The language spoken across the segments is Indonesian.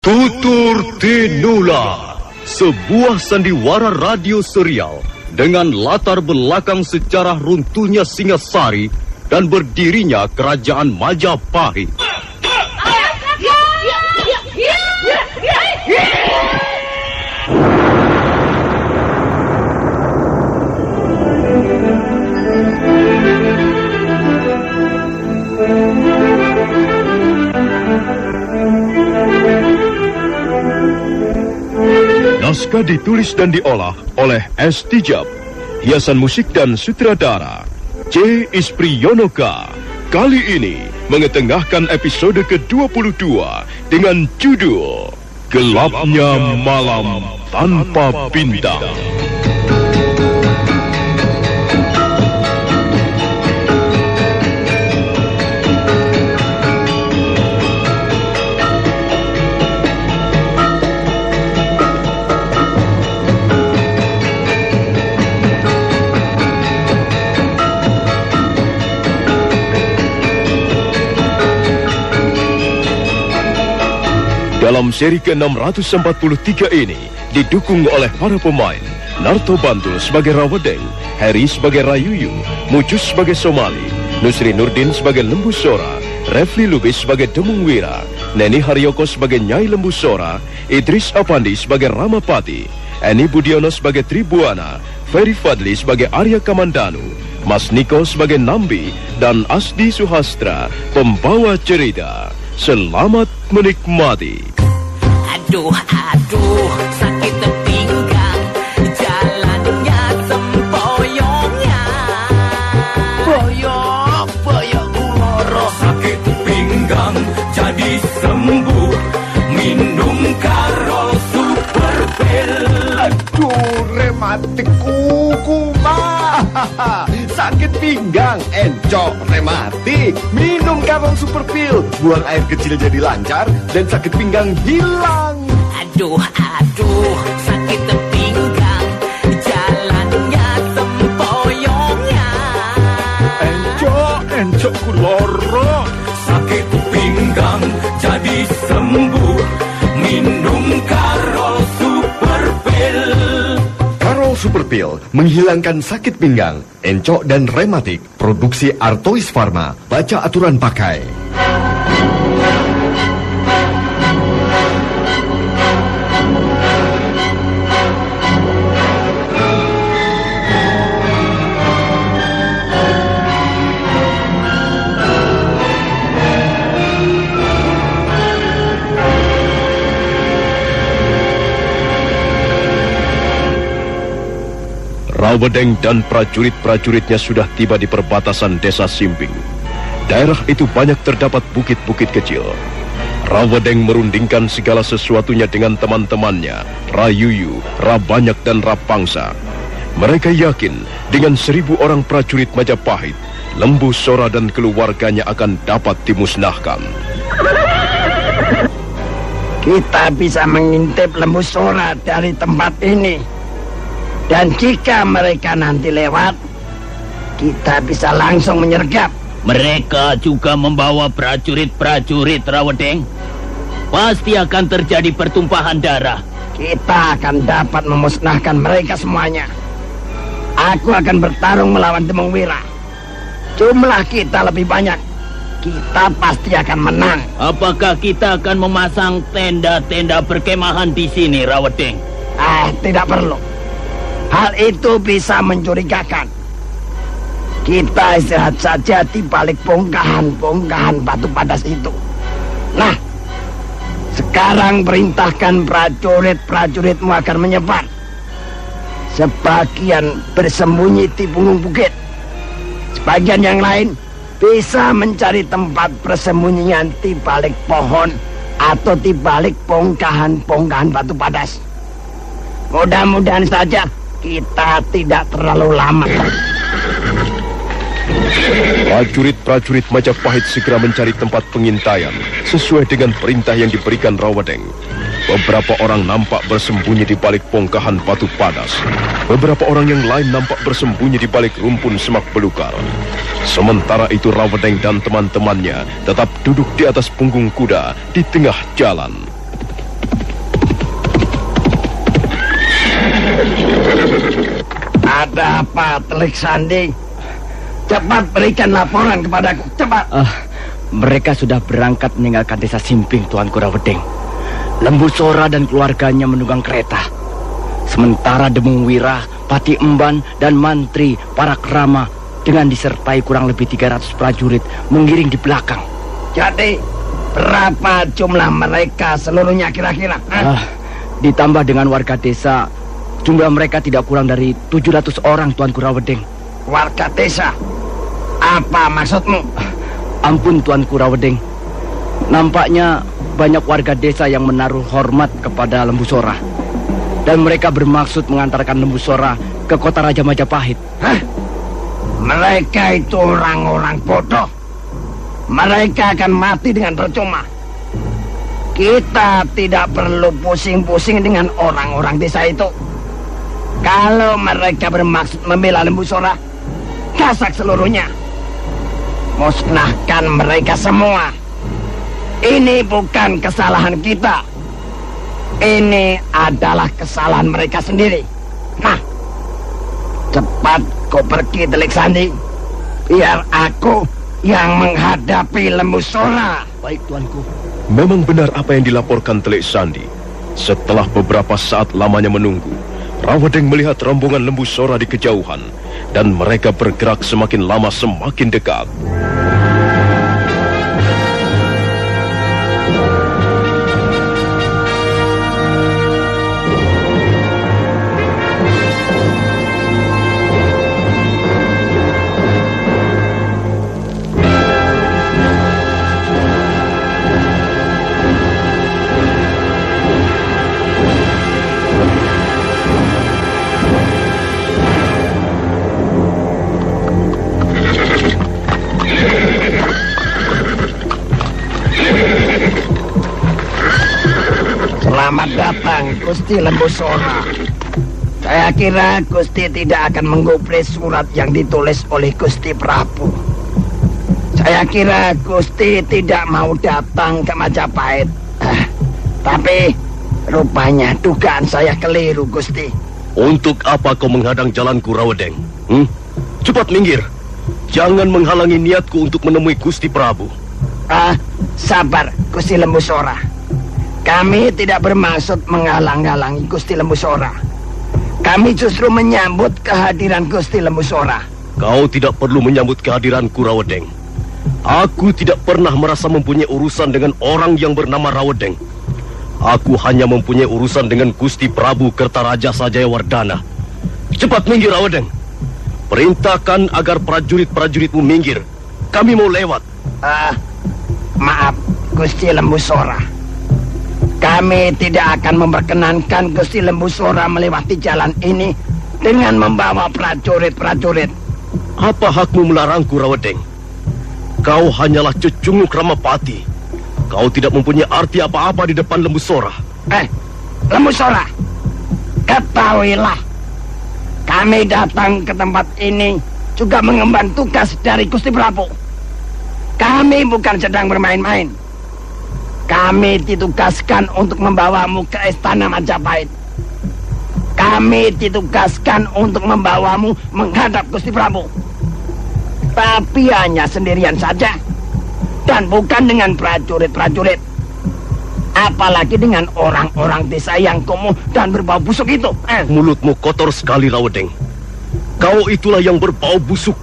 Tutur Tinula, sebuah sandiwara radio serial dengan latar belakang sejarah runtuhnya Singasari dan berdirinya Kerajaan Majapahit. Naskah ditulis dan diolah oleh S. Tijab, hiasan musik dan sutradara C. Ispriyonoka. Kali ini mengetengahkan episode ke-22 dengan judul Gelapnya Malam Tanpa Bintang. Dalam seri ke-643 ini didukung oleh para pemain Narto Bantul sebagai Rawedeng, Heri sebagai Rayuyu, Mucus sebagai Somali, Nusri Nurdin sebagai Lembu Sora, Refli Lubis sebagai Demung Wira, Neni Haryoko sebagai Nyai Lembu Sora, Idris Apandi sebagai Ramapati, Eni Budiono sebagai Tribuana, Ferry Fadli sebagai Arya Kamandanu, Mas Niko sebagai Nambi, dan Asdi Suhastra pembawa cerita. Selamat menikmati. Aduh, sakit pinggang, jalannya sempoyongnya. Boyok uloro. Sakit pinggang jadi sembuh, minum karo super pil. Aduh, rematik kuku mah. Sakit pinggang, encok, rematik. Minum Karong Super Pil, buang air kecil jadi lancar dan sakit pinggang hilang. Aduh, sakit pinggang, jalannya sempoyongnya. Encok kuloro. Sakit pinggang jadi sembuh, minum karo super pil. Karong Super Pil menghilangkan sakit pinggang, encok dan rematik. Produksi Artois Pharma. Baca aturan pakai. Rawedeng dan prajurit-prajuritnya sudah tiba di perbatasan desa Simping. Daerah itu banyak terdapat bukit-bukit kecil. Rawedeng merundingkan segala sesuatunya dengan teman-temannya, Rayuyu, Rabanyak dan Rapangsa. Mereka yakin dengan 1.000 orang prajurit Majapahit, Lembu Sora dan keluarganya akan dapat dimusnahkan. Kita bisa mengintip Lembu Sora dari tempat ini. Dan jika mereka nanti lewat, kita bisa langsung menyergap. Mereka juga membawa prajurit-prajurit, Rawedeng. Pasti akan terjadi pertumpahan darah. Kita akan dapat memusnahkan mereka semuanya. Aku akan bertarung melawan Demung Wira. Jumlah kita lebih banyak. Kita pasti akan menang. Apakah kita akan memasang tenda-tenda perkemahan di sini, Rawedeng? Tidak perlu. Hal itu bisa mencurigakan. Kita istirahat saja di balik bongkahan-bongkahan batu padas itu. Nah, sekarang perintahkan prajurit-prajuritmu agar menyebar. Sebagian bersembunyi di punggung bukit. Sebagian yang lain bisa mencari tempat persembunyian di balik pohon atau di balik bongkahan-bongkahan batu padas. Mudah-mudahan saja kita tidak terlalu lama. Prajurit-prajurit Majapahit segera mencari tempat pengintaian sesuai dengan perintah yang diberikan Rawedeng. Beberapa orang nampak bersembunyi di balik bongkahan batu padas. Beberapa orang yang lain nampak bersembunyi di balik rumpun semak belukar. Sementara itu Rawedeng dan teman-temannya tetap duduk di atas punggung kuda di tengah jalan. Ada apa, Telik Sandi? Cepat berikan laporan kepadaku, cepat. Mereka sudah berangkat meninggalkan desa Simping, Tuanku Rawedeng. Lembu Sora dan keluarganya menunggang kereta. Sementara Demung Wira, Pati Emban, dan mantri para kerama dengan disertai kurang lebih 300 prajurit mengiring di belakang. Jadi, berapa jumlah mereka seluruhnya kira-kira? Ditambah dengan warga desa, jumlah mereka tidak kurang dari 700 orang, Tuanku Rawedeng. Warga desa? Apa maksudmu? Ampun, Tuanku Rawedeng. Nampaknya banyak warga desa yang menaruh hormat kepada Lembu Sora. Dan mereka bermaksud mengantarkan Lembu Sora ke kota Raja Majapahit. Hah? Mereka itu orang-orang bodoh. Mereka akan mati dengan percuma. Kita tidak perlu pusing-pusing dengan orang-orang desa itu. Kalau mereka bermaksud membela Lembu Sora, gasak seluruhnya. Musnahkan mereka semua. Ini bukan kesalahan kita. Ini adalah kesalahan mereka sendiri. Nah, cepat kau pergi, Telik Sandi. Biar aku yang menghadapi Lembu Sora. Baik, Tuanku. Memang benar apa yang dilaporkan Telik Sandi. Setelah beberapa saat lamanya menunggu, Rawedeng melihat rombongan Lembu Sora di kejauhan, dan mereka bergerak semakin lama semakin dekat. Selamat datang, Gusti Lembu Sora. Saya kira Gusti tidak akan menggubris surat yang ditulis oleh Gusti Prabu. Saya kira Gusti tidak mau datang ke Majapahit. Tapi rupanya dugaan saya keliru, Gusti. Untuk apa kau menghadang jalanku, Rawedeng? Cepat minggir. Jangan menghalangi niatku untuk menemui Gusti Prabu. Sabar, Gusti Lembu Sora. Kami tidak bermaksud menghalang-halangi Gusti Lembu Sora. Kami justru menyambut kehadiran Gusti Lembu Sora. Kau tidak perlu menyambut kehadiranku, Rawedeng. Aku tidak pernah merasa mempunyai urusan dengan orang yang bernama Rawedeng. Aku hanya mempunyai urusan dengan Gusti Prabu Kertaraja Sajayawardana. Cepat minggir, Rawedeng. Perintahkan agar prajurit-prajuritmu minggir. Kami mau lewat. Maaf, Gusti Lembu Sora. Kami tidak akan memperkenankan Gusti Lembu Sora melewati jalan ini dengan membawa prajurit-prajurit. Apa hakmu melarangku, Rawedeng? Kau hanyalah cecunguk Ramapati. Kau tidak mempunyai arti apa-apa di depan Lembu Sora. Lembu Sora, ketahuilah, kami datang ke tempat ini juga mengemban tugas dari Gusti Prabu. Kami bukan sedang bermain-main. Kami ditugaskan untuk membawamu ke Istana Majapahit. Kami ditugaskan untuk membawamu menghadap Gusti Prabu. Tapi hanya sendirian saja. Dan bukan dengan prajurit-prajurit. Apalagi dengan orang-orang desa yang kumuh dan berbau busuk itu. Mulutmu kotor sekali, Rawedeng. Kau itulah yang berbau busuk.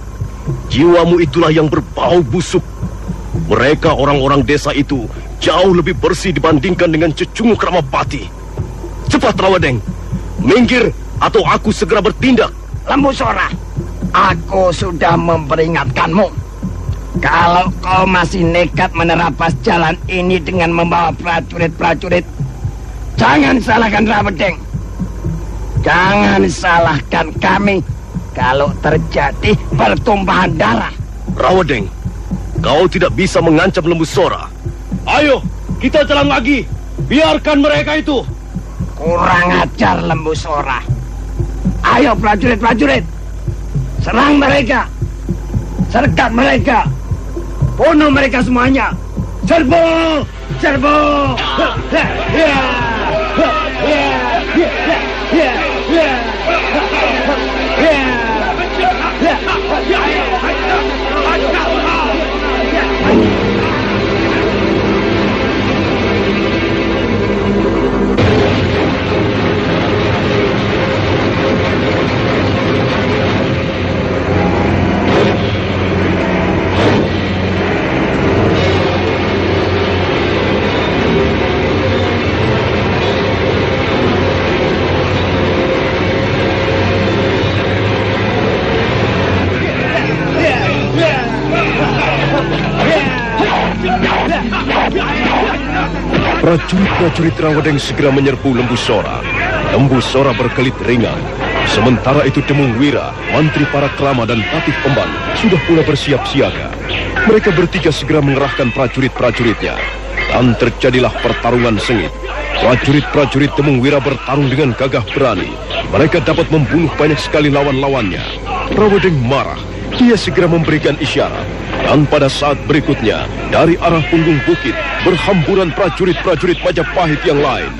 Jiwamu itulah yang berbau busuk. Mereka orang-orang desa itu jauh lebih bersih dibandingkan dengan cecunguk Ramapati. Cepat, Rawedeng. Minggir atau aku segera bertindak. Lembu Sora, aku sudah memperingatkanmu. Kalau kau masih nekat menerabas jalan ini dengan membawa prajurit-prajurit, jangan salahkan Rawedeng. Jangan salahkan kami kalau terjadi pertumpahan darah. Rawedeng, kau tidak bisa mengancam Lembu Sora. Ayo, kita jalan lagi. Biarkan mereka itu. Kurang ajar, Lembu Sora. Ayo prajurit-prajurit, serang mereka. Sergap mereka. Bunuh mereka semuanya. Serbu! Serbu! Ya! Ya! Ya! Ya! Ya! Prajurit-prajurit Rawedeng segera menyerbu Lembu Sora. Lembu Sora berkelit ringan. Sementara itu Demung Wira, Mantri Parakrama dan Patih Emban sudah pula bersiap siaga. Mereka bertiga segera mengerahkan prajurit-prajuritnya. Dan terjadilah pertarungan sengit. Prajurit-prajurit Demung Wira bertarung dengan gagah berani. Mereka dapat membunuh banyak sekali lawan-lawannya. Rawedeng marah. Dia segera memberikan isyarat. Dan pada saat berikutnya, dari arah punggung bukit, berhamburan prajurit-prajurit Majapahit yang lain.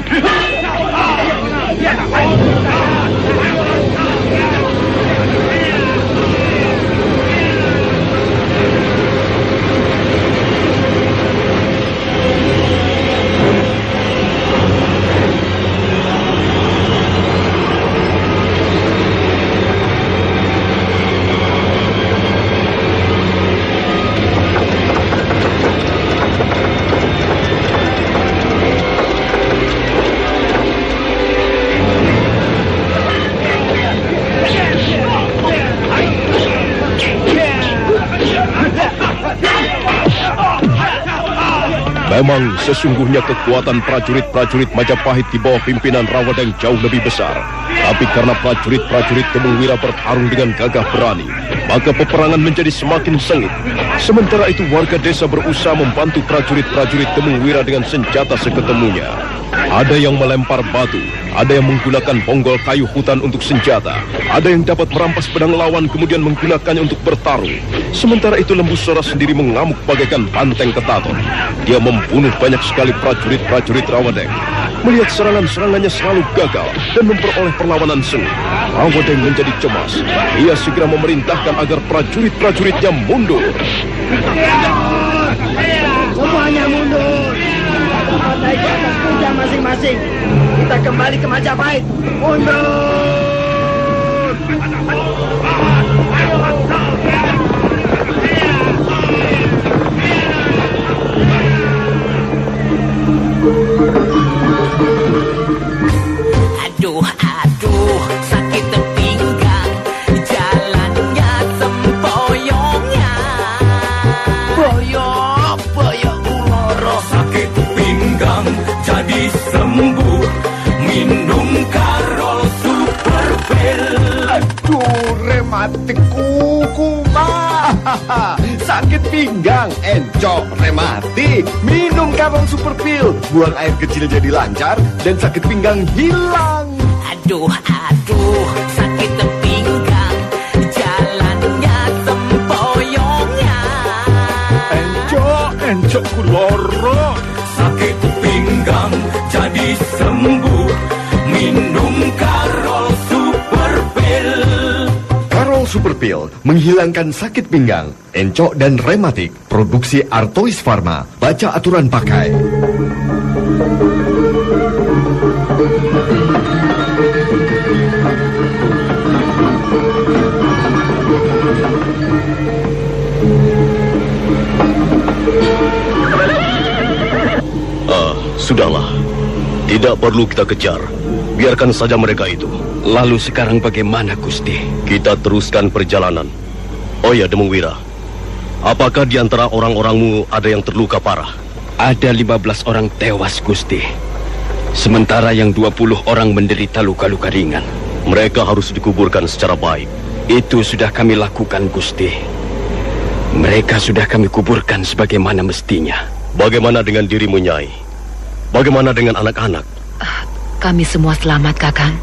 Memang sesungguhnya kekuatan prajurit-prajurit Majapahit di bawah pimpinan Rawedeng jauh lebih besar. Tapi karena prajurit-prajurit Demung Wira bertarung dengan gagah berani, maka peperangan menjadi semakin sengit. Sementara itu warga desa berusaha membantu prajurit-prajurit Demung Wira dengan senjata seketemunya. Ada yang melempar batu, ada yang menggunakan bonggol kayu hutan untuk senjata, ada yang dapat merampas pedang lawan kemudian menggunakannya untuk bertarung. Sementara itu Lembu Sora sendiri mengamuk bagaikan banteng ketaton. Dia membunuh banyak sekali prajurit-prajurit Rawedeng. Melihat serangan-serangannya selalu gagal dan memperoleh perlawanan sengit, Rawedeng menjadi cemas. Ia segera memerintahkan agar prajurit-prajuritnya mundur. Semuanya mundur. Naik ke atas kuda masing-masing. Kita kembali ke Majapahit. Mundur. Aduh, sakit pinggang, jalannya sempoyongnya. Boyok uloro. Sakit pinggang jadi sembuh, minum Karol Super Pil. Aduh, rematik kuku mah. Sakit pinggang, encok, rematik. Minum Karol Super Pil. Buang air kecil jadi lancar dan sakit pinggang hilang. Aduh, sakit pinggang, jalannya sempoyongnya. Encok kuloro. Sakit pinggang jadi sembuh, minum Karol Super Pil. Karol Super Pil menghilangkan sakit pinggang, encok dan rematik. Produksi Artois Pharma. Baca aturan pakai. Sudahlah, tidak perlu kita kejar. Biarkan saja mereka itu. Lalu sekarang bagaimana, Gusti? Kita teruskan perjalanan. Oh ya, Demung Wira, apakah di antara orang-orangmu ada yang terluka parah? Ada 15 orang tewas, Gusti. Sementara yang 20 orang menderita luka-luka ringan. Mereka harus dikuburkan secara baik. Itu sudah kami lakukan, Gusti. Mereka sudah kami kuburkan sebagaimana mestinya. Bagaimana dengan dirimu, Nyai? Bagaimana dengan anak-anak? Kami semua selamat, Kakang.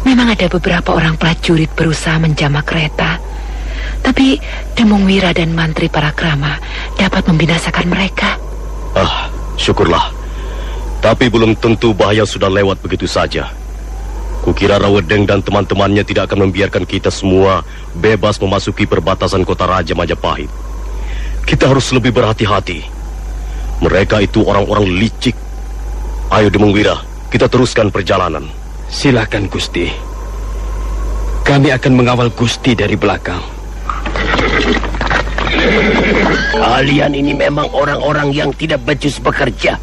Memang ada beberapa orang prajurit berusaha menjamak kereta. Tapi Demung Wira dan Mantri Parakrama dapat membinasakan mereka. Syukurlah. Tapi belum tentu bahaya sudah lewat begitu saja. Kukira Rawedeng dan teman-temannya tidak akan membiarkan kita semua bebas memasuki perbatasan kota Raja Majapahit. Kita harus lebih berhati-hati. Mereka itu orang-orang licik. Ayo Demung Wira, kita teruskan perjalanan. Silakan, Gusti. Kami akan mengawal Gusti dari belakang. Kalian ini memang orang-orang yang tidak becus bekerja.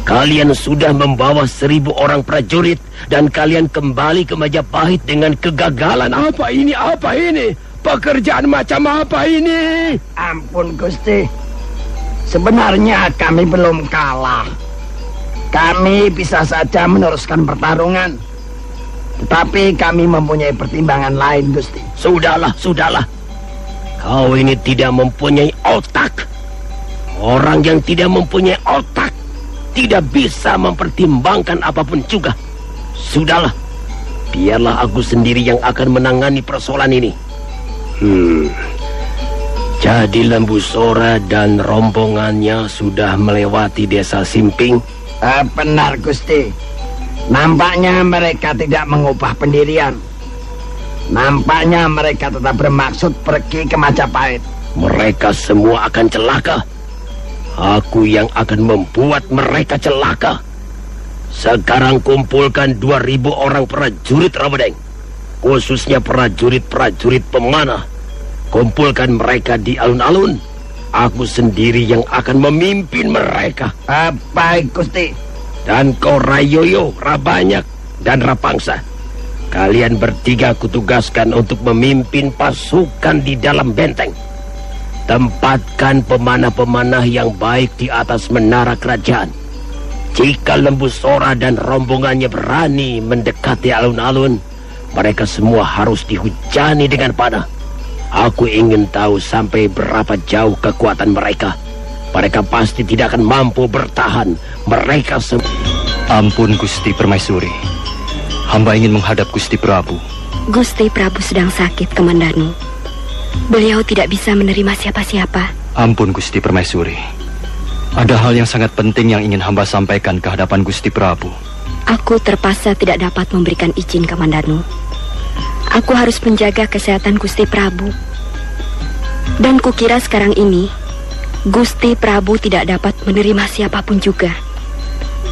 Kalian sudah membawa 1000 orang prajurit dan kalian kembali ke Majapahit dengan kegagalan. Apa ini? Pekerjaan macam apa ini? Ampun, Gusti. Sebenarnya kami belum kalah. Kami bisa saja meneruskan pertarungan, tetapi kami mempunyai pertimbangan lain, Gusti. Sudahlah. Kau ini tidak mempunyai otak. Orang yang tidak mempunyai otak tidak bisa mempertimbangkan apapun juga. Sudahlah, biarlah aku sendiri yang akan menangani persoalan ini. Jadi Lembu Sora dan rombongannya sudah melewati desa Simping? Benar, Gusti. Nampaknya mereka tidak mengubah pendirian. Nampaknya mereka tetap bermaksud pergi ke Majapahit. Mereka semua akan celaka. Aku yang akan membuat mereka celaka. Sekarang kumpulkan 2.000 orang prajurit Rawedeng, khususnya prajurit-prajurit pemanah. Kumpulkan mereka di alun-alun. Aku sendiri yang akan memimpin mereka. Baik, Gusti. Dan kau Rayoyo, Rabanyak, dan Rapangsa. Kalian bertiga kutugaskan untuk memimpin pasukan di dalam benteng. Tempatkan pemanah-pemanah yang baik di atas menara kerajaan. Jika Lembu Sora dan rombongannya berani mendekati alun-alun, mereka semua harus dihujani dengan panah. Aku ingin tahu sampai berapa jauh kekuatan mereka. Mereka pasti tidak akan mampu bertahan. Mereka semua... Ampun Gusti Permaisuri. Hamba ingin menghadap Gusti Prabu. Gusti Prabu sedang sakit, Kamandanu. Beliau tidak bisa menerima siapa-siapa. Ampun Gusti Permaisuri. Ada hal yang sangat penting yang ingin hamba sampaikan ke hadapan Gusti Prabu. Aku terpaksa tidak dapat memberikan izin, Kamandanu. Aku harus menjaga kesehatan Gusti Prabu. Dan kukira sekarang ini Gusti Prabu tidak dapat menerima siapapun juga.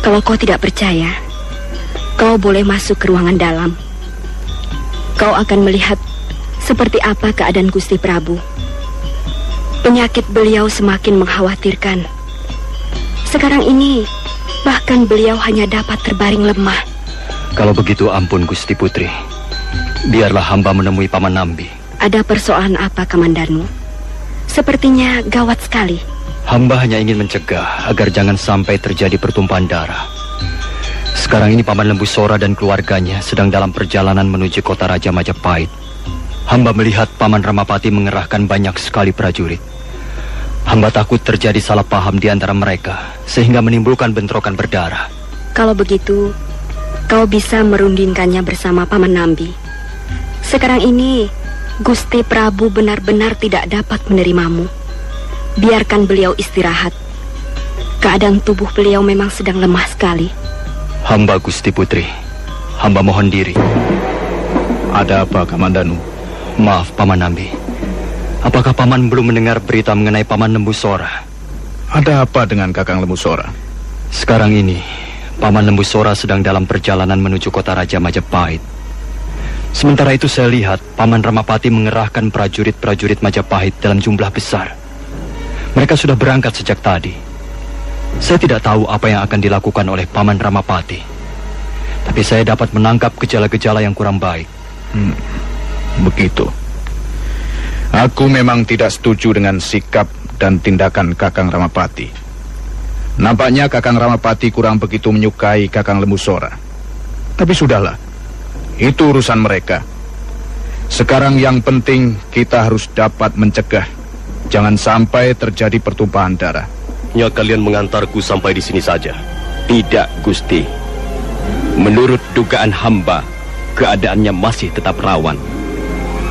Kalau kau tidak percaya, kau boleh masuk ke ruangan dalam. Kau akan melihat seperti apa keadaan Gusti Prabu. Penyakit beliau semakin mengkhawatirkan. Sekarang ini bahkan beliau hanya dapat terbaring lemah. Kalau begitu ampun Gusti Putri. Biarlah hamba menemui Paman Nambi. Ada persoalan apa, Kamandanu? Sepertinya gawat sekali. Hamba hanya ingin mencegah agar jangan sampai terjadi pertumpahan darah. Sekarang ini Paman Lembu Sora dan keluarganya sedang dalam perjalanan menuju kota Raja Majapahit. Hamba melihat Paman Ramapati mengerahkan banyak sekali prajurit. Hamba takut terjadi salah paham di antara mereka, sehingga menimbulkan bentrokan berdarah. Kalau begitu, kau bisa merundingkannya bersama Paman Nambi. Sekarang ini, Gusti Prabu benar-benar tidak dapat menerimamu. Biarkan beliau istirahat. Keadaan tubuh beliau memang sedang lemah sekali. Hamba Gusti Putri, hamba mohon diri. Ada apa, Kamandanu? Maaf, Paman Nambi. Apakah Paman belum mendengar berita mengenai Paman Lembu Sora? Ada apa dengan Kakang Lembu Sora? Sekarang ini, Paman Lembu Sora sedang dalam perjalanan menuju kota Raja Majapahit. Sementara itu saya lihat Paman Ramapati mengerahkan prajurit-prajurit Majapahit dalam jumlah besar. Mereka sudah berangkat sejak tadi. Saya tidak tahu apa yang akan dilakukan oleh Paman Ramapati. Tapi saya dapat menangkap gejala-gejala yang kurang baik. Begitu. Aku memang tidak setuju dengan sikap dan tindakan Kakang Ramapati. Nampaknya Kakang Ramapati kurang begitu menyukai Kakang Lembu Sora. Tapi sudahlah, itu urusan mereka. Sekarang yang penting kita harus dapat mencegah. Jangan sampai terjadi pertumpahan darah. Ya, kalian mengantarku sampai di sini saja. Tidak, Gusti. Menurut dugaan hamba, keadaannya masih tetap rawan.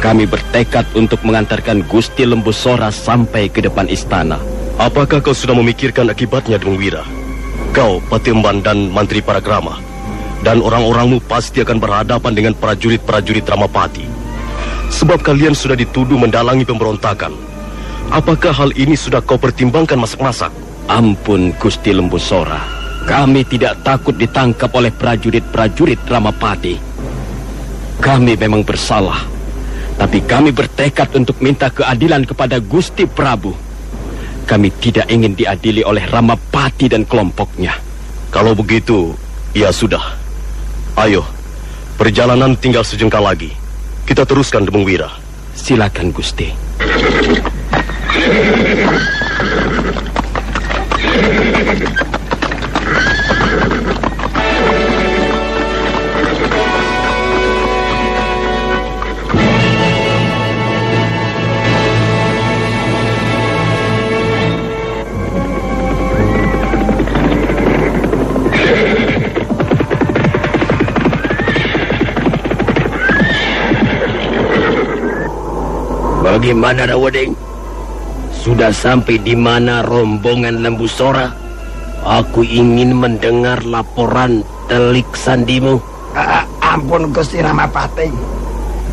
Kami bertekad untuk mengantarkan Gusti Lembu Sora sampai ke depan istana. Apakah kau sudah memikirkan akibatnya, Demung Wira? Kau, Patemban dan Mantri Paragrama, dan orang-orangmu pasti akan berhadapan dengan prajurit-prajurit Ramapati. Sebab kalian sudah dituduh mendalangi pemberontakan. Apakah hal ini sudah kau pertimbangkan masak-masak? Ampun, Gusti Lembu Sora. Kami tidak takut ditangkap oleh prajurit-prajurit Ramapati. Kami memang bersalah. Tapi kami bertekad untuk minta keadilan kepada Gusti Prabu. Kami tidak ingin diadili oleh Ramapati dan kelompoknya. Kalau begitu, ya sudah. Ayo, perjalanan tinggal sejengkal lagi. Kita teruskan, Demung Wira. Silakan, Gusti. Bagaimana Rawodeng? Sudah sampai di mana rombongan Lembu Sora? Aku ingin mendengar laporan telik sandimu. Ampun Gusti Ramapati.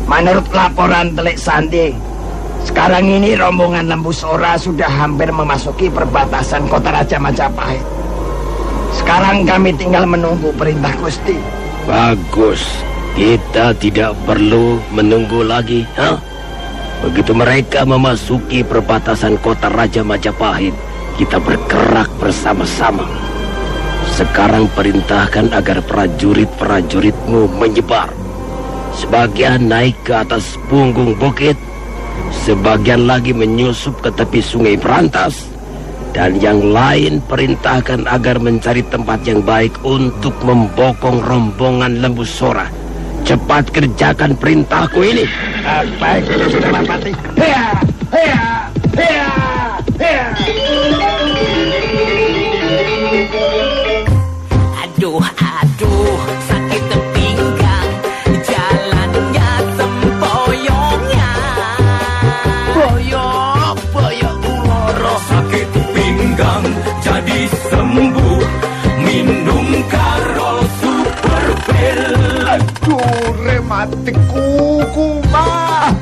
Menurut laporan telik sandi, sekarang ini rombongan Lembu Sora sudah hampir memasuki perbatasan kota Raja Majapahit. Sekarang kami tinggal menunggu perintah Gusti. Bagus. Kita tidak perlu menunggu lagi, Begitu mereka memasuki perbatasan kota Raja Majapahit, kita bergerak bersama-sama. Sekarang perintahkan agar prajurit-prajuritmu menyebar. Sebagian naik ke atas punggung bukit, sebagian lagi menyusup ke tepi sungai Berantas, dan yang lain perintahkan agar mencari tempat yang baik untuk membokong rombongan Lembu Sora. Cepat kerjakan perintahku ini. Baik, Gusti Ramapati. Hea, hea, hea, hea. Aduh, sakit pinggang, jalannya sempoyongnya. Boyok uloro. Sakit pinggang jadi sembuh, minum Karol Super Pil. Aduh, rematik kuku mah.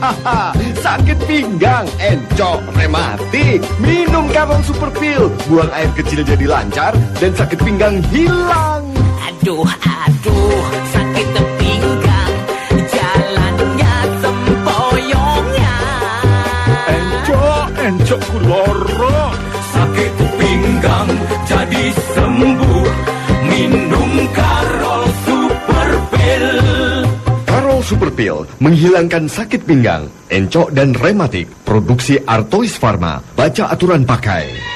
Sakit pinggang, encok, rematik. Minum Karol Super Pil. Buang air kecil jadi lancar dan sakit pinggang hilang. Aduh, sakit pinggang, jalannya sempoyongnya. Encok kuloro. Sakit pinggang jadi sembuh, minum Karol Super Pil. Karol Super Pil menghilangkan sakit pinggang, encok dan rematik. Produksi Artois Pharma. Baca aturan pakai.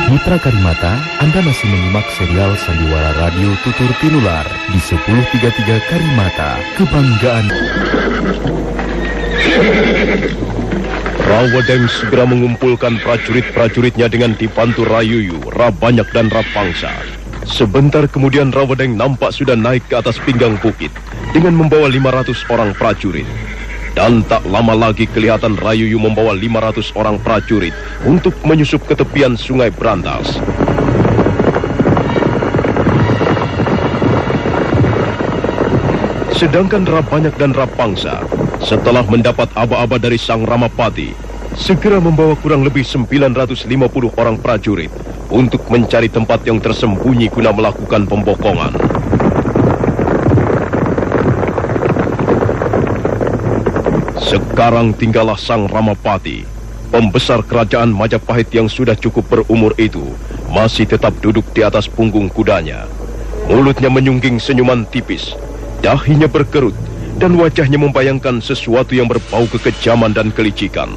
Mitra Karimata, Anda masih menyimak serial Sandiwara Radio Tutur Tinular di 1033 Karimata, kebanggaan. Rawodeng segera mengumpulkan prajurit-prajuritnya dengan dibantu Rayuyu, Rabanyak dan Rapangsa. Sebentar kemudian Rawodeng nampak sudah naik ke atas pinggang bukit dengan membawa 500 orang prajurit. Dan tak lama lagi kelihatan Rayuyu membawa 500 orang prajurit untuk menyusup ke tepian sungai Berantas. Sedangkan Rabanyak dan Rapangsa setelah mendapat aba-aba dari Sang Ramapati, segera membawa kurang lebih 950 orang prajurit untuk mencari tempat yang tersembunyi guna melakukan pembokongan. Sekarang tinggallah Sang Ramapati, pembesar kerajaan Majapahit yang sudah cukup berumur itu, masih tetap duduk di atas punggung kudanya. Mulutnya menyungging senyuman tipis, dahinya berkerut, dan wajahnya membayangkan sesuatu yang berbau kekejaman dan kelicikan.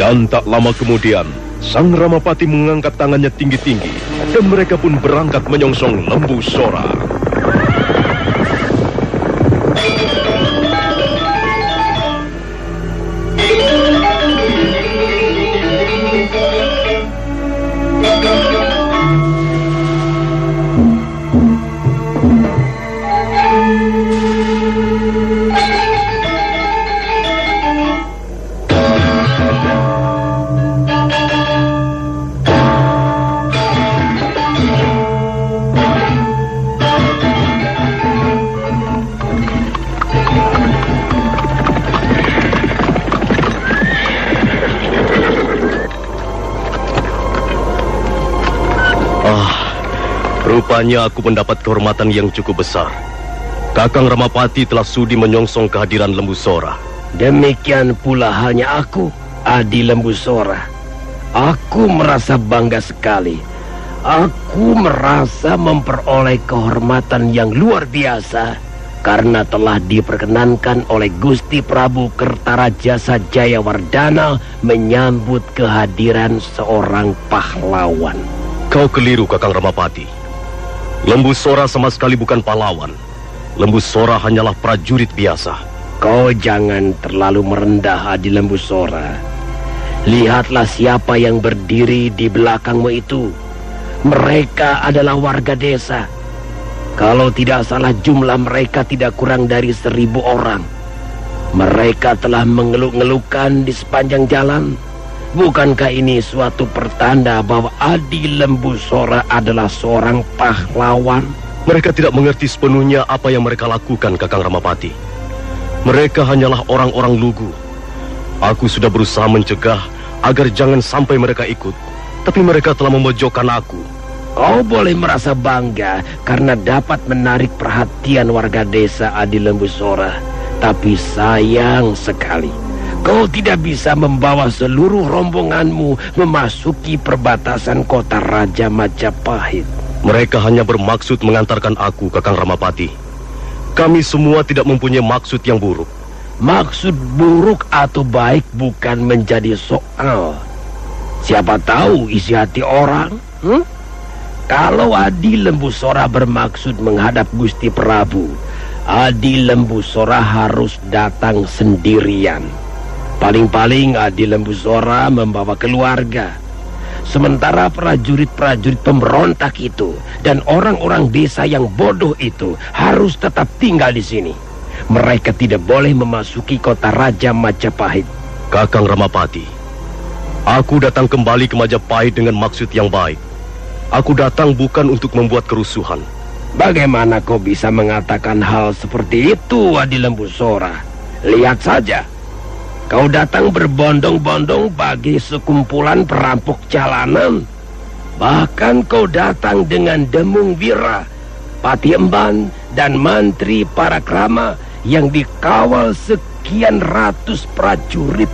Dan tak lama kemudian, Sang Ramapati mengangkat tangannya tinggi-tinggi, dan mereka pun berangkat menyongsong Lembu Sora. Rupanya aku mendapat kehormatan yang cukup besar. Kakang Ramapati telah sudi menyongsong kehadiran Lembu Sora. Demikian pula halnya aku, Adi Lembu Sora. Aku merasa bangga sekali. Aku merasa memperoleh kehormatan yang luar biasa karena telah diperkenankan oleh Gusti Prabu Kertarajasa Jayawardana menyambut kehadiran seorang pahlawan. Kau keliru, Kakang Ramapati. Lembu Sora sama sekali bukan pahlawan. Lembu Sora hanyalah prajurit biasa. Kau jangan terlalu merendah, Adi Lembu Sora. Lihatlah siapa yang berdiri di belakangmu itu. Mereka adalah warga desa. Kalau tidak salah jumlah mereka tidak kurang dari 1000 orang. Mereka telah mengeluh-ngeluhkan di sepanjang jalan. Bukankah ini suatu pertanda bahwa Adi Lembu Sora adalah seorang pahlawan? Mereka tidak mengerti sepenuhnya apa yang mereka lakukan, Kakang Ramapati. Mereka hanyalah orang-orang lugu. Aku sudah berusaha mencegah agar jangan sampai mereka ikut, tapi mereka telah memojokkan aku. Kau boleh merasa bangga karena dapat menarik perhatian warga desa Adi Lembu Sora. Tapi sayang sekali, kau tidak bisa membawa seluruh rombonganmu memasuki perbatasan kota Raja Majapahit. Mereka hanya bermaksud mengantarkan aku, Kakang Ramapati. Kami semua tidak mempunyai maksud yang buruk. Maksud buruk atau baik bukan menjadi soal. Siapa tahu isi hati orang? Kalau Adi Lembu Sora bermaksud menghadap Gusti Prabu, Adi Lembu Sora harus datang sendirian. Paling-paling Adi Lembu Sora membawa keluarga. Sementara prajurit-prajurit pemberontak itu dan orang-orang desa yang bodoh itu harus tetap tinggal di sini. Mereka tidak boleh memasuki kota Raja Majapahit. Kakang Ramapati, aku datang kembali ke Majapahit dengan maksud yang baik. Aku datang bukan untuk membuat kerusuhan. Bagaimana kau bisa mengatakan hal seperti itu, Adi Lembu Sora? Lihat saja, kau datang berbondong-bondong bagi sekumpulan perampok jalanan. Bahkan kau datang dengan Demung Wira, Pati Emban, dan Mantri Parakrama yang dikawal sekian ratus prajurit.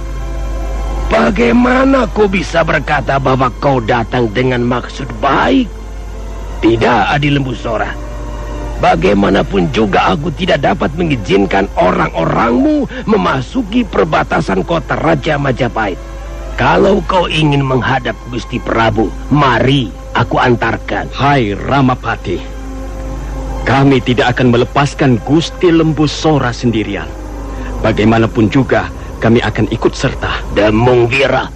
Bagaimana kau bisa berkata bahwa kau datang dengan maksud baik? Tidak, Adi Lembu Sora. Bagaimanapun juga aku tidak dapat mengizinkan orang-orangmu memasuki perbatasan kota Raja Majapahit. Kalau kau ingin menghadap Gusti Prabu, mari aku antarkan. Hai Ramapati, kami tidak akan melepaskan Gusti Lembu Sora sendirian. Bagaimanapun juga kami akan ikut serta. Demung Wira,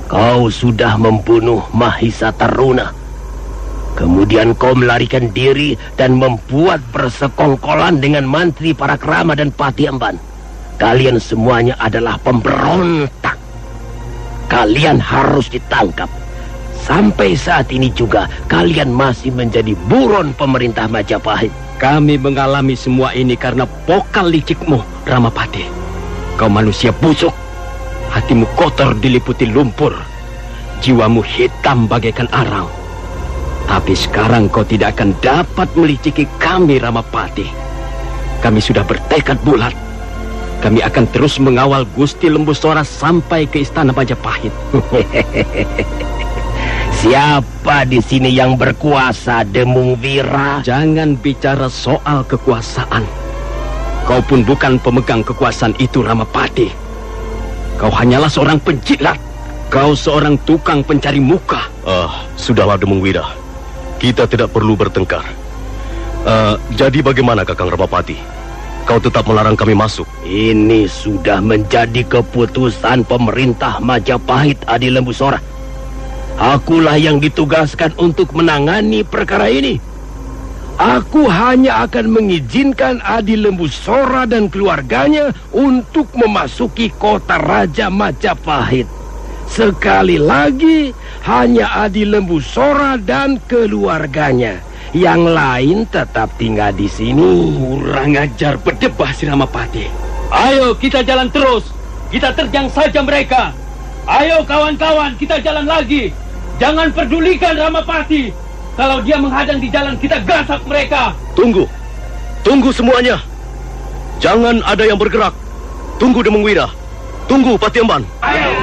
kau sudah membunuh Mahisa Taruna. Kemudian kau melarikan diri dan membuat persekongkolan dengan Mantri Parakrama dan Pati Emban. Kalian semuanya adalah pemberontak. Kalian harus ditangkap. Sampai saat ini juga kalian masih menjadi buron pemerintah Majapahit. Kami mengalami semua ini karena pokal licikmu, Ramapati. Kau manusia busuk. Hatimu kotor diliputi lumpur. Jiwamu hitam bagaikan arang. Tapi sekarang kau tidak akan dapat meliciki kami, Ramapati. Kami sudah bertekad bulat. Kami akan terus mengawal Gusti Lembu Sora sampai ke istana Majapahit. Siapa di sini yang berkuasa, Demung Wira? Jangan bicara soal kekuasaan. Kau pun bukan pemegang kekuasaan itu, Ramapati. Kau hanyalah seorang penjilat. Kau seorang tukang pencari muka. Sudahlah Demung Wira. Kita tidak perlu bertengkar. Jadi bagaimana, Kakang Ramapati? Kau tetap melarang kami masuk? Ini sudah menjadi keputusan pemerintah Majapahit, Adi Lembu Sora. Akulah yang ditugaskan untuk menangani perkara ini. Aku hanya akan mengizinkan Adi Lembu Sora dan keluarganya untuk memasuki kota Raja Majapahit. Sekali lagi, hanya Adi Lembu Sora dan keluarganya. Yang lain tetap tinggal di sini. Kurang ajar, berdebah si Ramapati. Ayo kita jalan terus. Kita terjang saja mereka. Ayo kawan-kawan, kita jalan lagi. Jangan pedulikan Ramapati. Kalau dia menghadang di jalan, kita gasak mereka. Tunggu. Tunggu semuanya. Jangan ada yang bergerak. Tunggu Demung Wira. Tunggu Pati Emban. Ayo,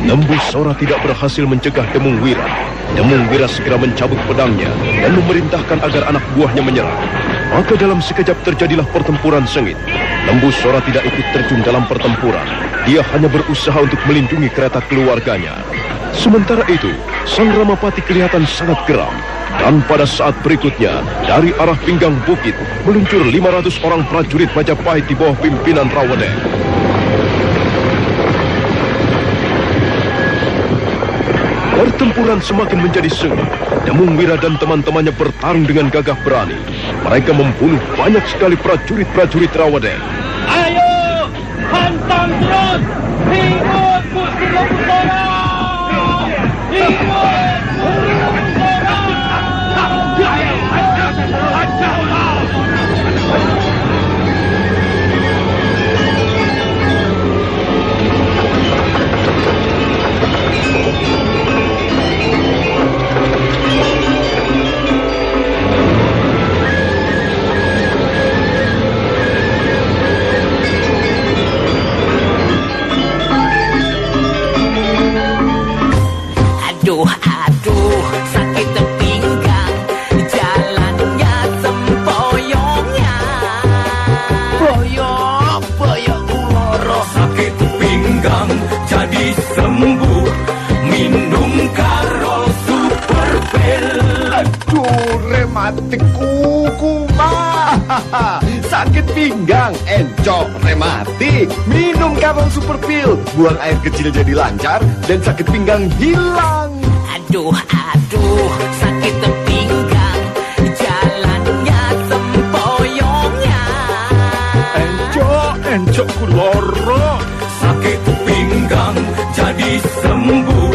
Lembu Sora tidak berhasil mencegah Demung Wira. Demung Wira segera mencabut pedangnya dan memerintahkan agar anak buahnya menyerang. Maka dalam sekejap terjadilah pertempuran sengit. Lembu Sora tidak ikut terjun dalam pertempuran. Dia hanya berusaha untuk melindungi kereta keluarganya. Sementara itu, Sang Ramapati kelihatan sangat geram. Dan pada saat berikutnya, dari arah pinggang bukit, meluncur 500 orang prajurit Majapahit di bawah pimpinan Rawadeng. Pertempuran semakin menjadi sengit. Demung Wira dan teman-temannya bertarung dengan gagah berani. Mereka membunuh banyak sekali prajurit-prajurit Rawadeng. Ayo, hantam terus! Hidup Gusti Lembu Sora! Hidup Gusti Lembu Sora! Aduh, sakit pinggang, jalannya sempoyongnya. Boyok uloro. Sakit pinggang jadi sembuh, minum Karol Super Pil. Aduh, rematik kuku mah. Sakit pinggang, encok, rematik. Minum Karol Super Pil. Buang air kecil jadi lancar dan sakit pinggang hilang. Aduh, sakit pinggang, jalannya sempoyongnya. Encok kuloro. Sakit pinggang jadi sembuh,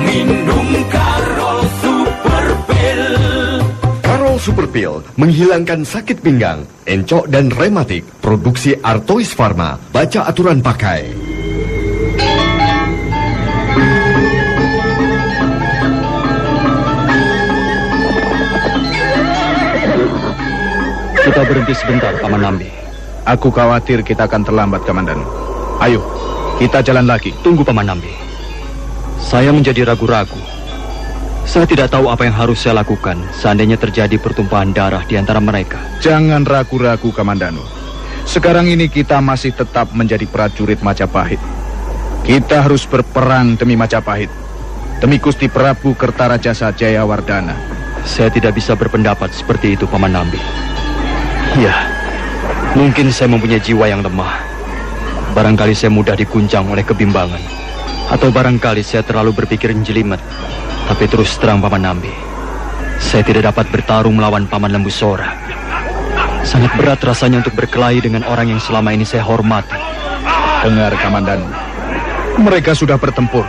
minum Karol Super Pil. Karol Super Pil menghilangkan sakit pinggang, encok dan rematik. Produksi Artois Pharma. Baca aturan pakai. Kita berhenti sebentar, Paman Nambi. Aku khawatir kita akan terlambat, Kamandanu. Ayo, kita jalan lagi. Tunggu, Paman Nambi. Saya menjadi ragu-ragu. Saya tidak tahu apa yang harus saya lakukan seandainya terjadi pertumpahan darah di antara mereka. Jangan ragu-ragu, Kamandanu. Sekarang ini kita masih tetap menjadi prajurit Majapahit. Kita harus berperang demi Majapahit, demi Gusti Prabu Kertarajasa Jayawardana. Saya tidak bisa berpendapat seperti itu, Paman Nambi. Ya, mungkin saya mempunyai jiwa yang lemah. Barangkali saya mudah diguncang oleh kebimbangan. Atau barangkali saya terlalu berpikir jelimet. Tapi terus terang, Paman Nambi, saya tidak dapat bertarung melawan Paman Lembu Sora. Sangat berat rasanya untuk berkelahi dengan orang yang selama ini saya hormati. Dengar, Kamandanu. Mereka sudah bertempur.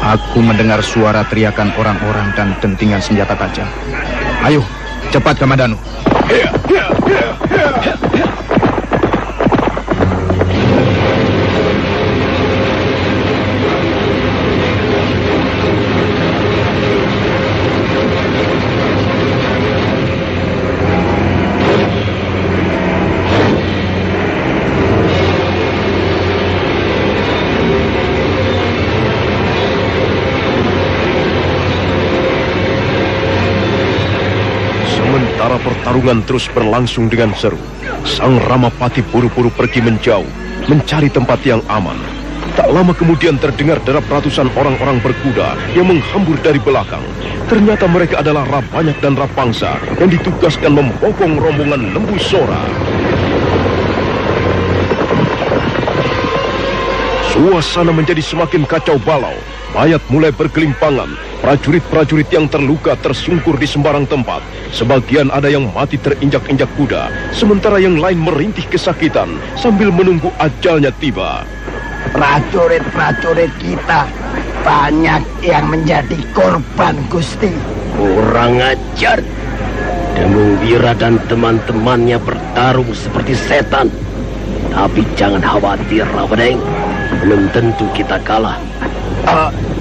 Aku mendengar suara teriakan orang-orang dan dentingan senjata tajam. Ayo, cepat, Kamandanu. Sementara pertarungan terus berlangsung dengan seru, Sang Ramapati buru-buru pergi menjauh, mencari tempat yang aman. Tak lama kemudian terdengar derap ratusan orang-orang berkuda yang menghambur dari belakang. Ternyata mereka adalah Rabanyak dan Rapangsa yang ditugaskan membokong rombongan Lembu Sora. Suasana menjadi semakin kacau balau. Mayat mulai bergelimpangan. Prajurit-prajurit yang terluka tersungkur di sembarang tempat. Sebagian ada yang mati terinjak-injak kuda, sementara yang lain merintih kesakitan sambil menunggu ajalnya tiba. Prajurit-prajurit kita banyak yang menjadi korban, Gusti. Kurang ajar. Demung Wira dan teman-temannya bertarung seperti setan. Tapi jangan khawatir, Rawadeng. Belum tentu kita kalah.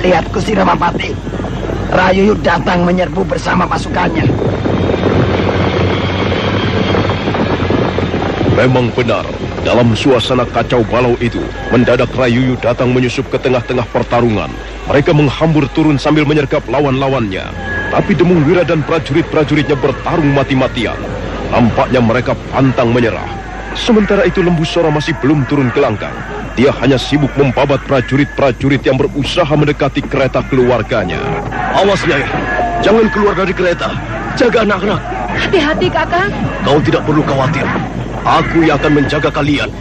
Lihat, Gusti Ramapati. Rayuyu datang menyerbu bersama pasukannya. Memang benar, dalam suasana kacau balau itu, mendadak Rayuyu datang menyusup ke tengah-tengah pertarungan. Mereka menghambur turun sambil menyergap lawan-lawannya. Tapi Demung Wira dan prajurit-prajuritnya bertarung mati-matian. Nampaknya mereka pantang menyerah. Sementara itu Lembu Sora masih belum turun ke langkah. Dia hanya sibuk membabat prajurit-prajurit yang berusaha mendekati kereta keluarganya. Awas, Nyai. Jangan keluar dari kereta. Jaga anak-anak. Hati-hati, Kakang. Kau tidak perlu khawatir. Aku yang akan menjaga kalian.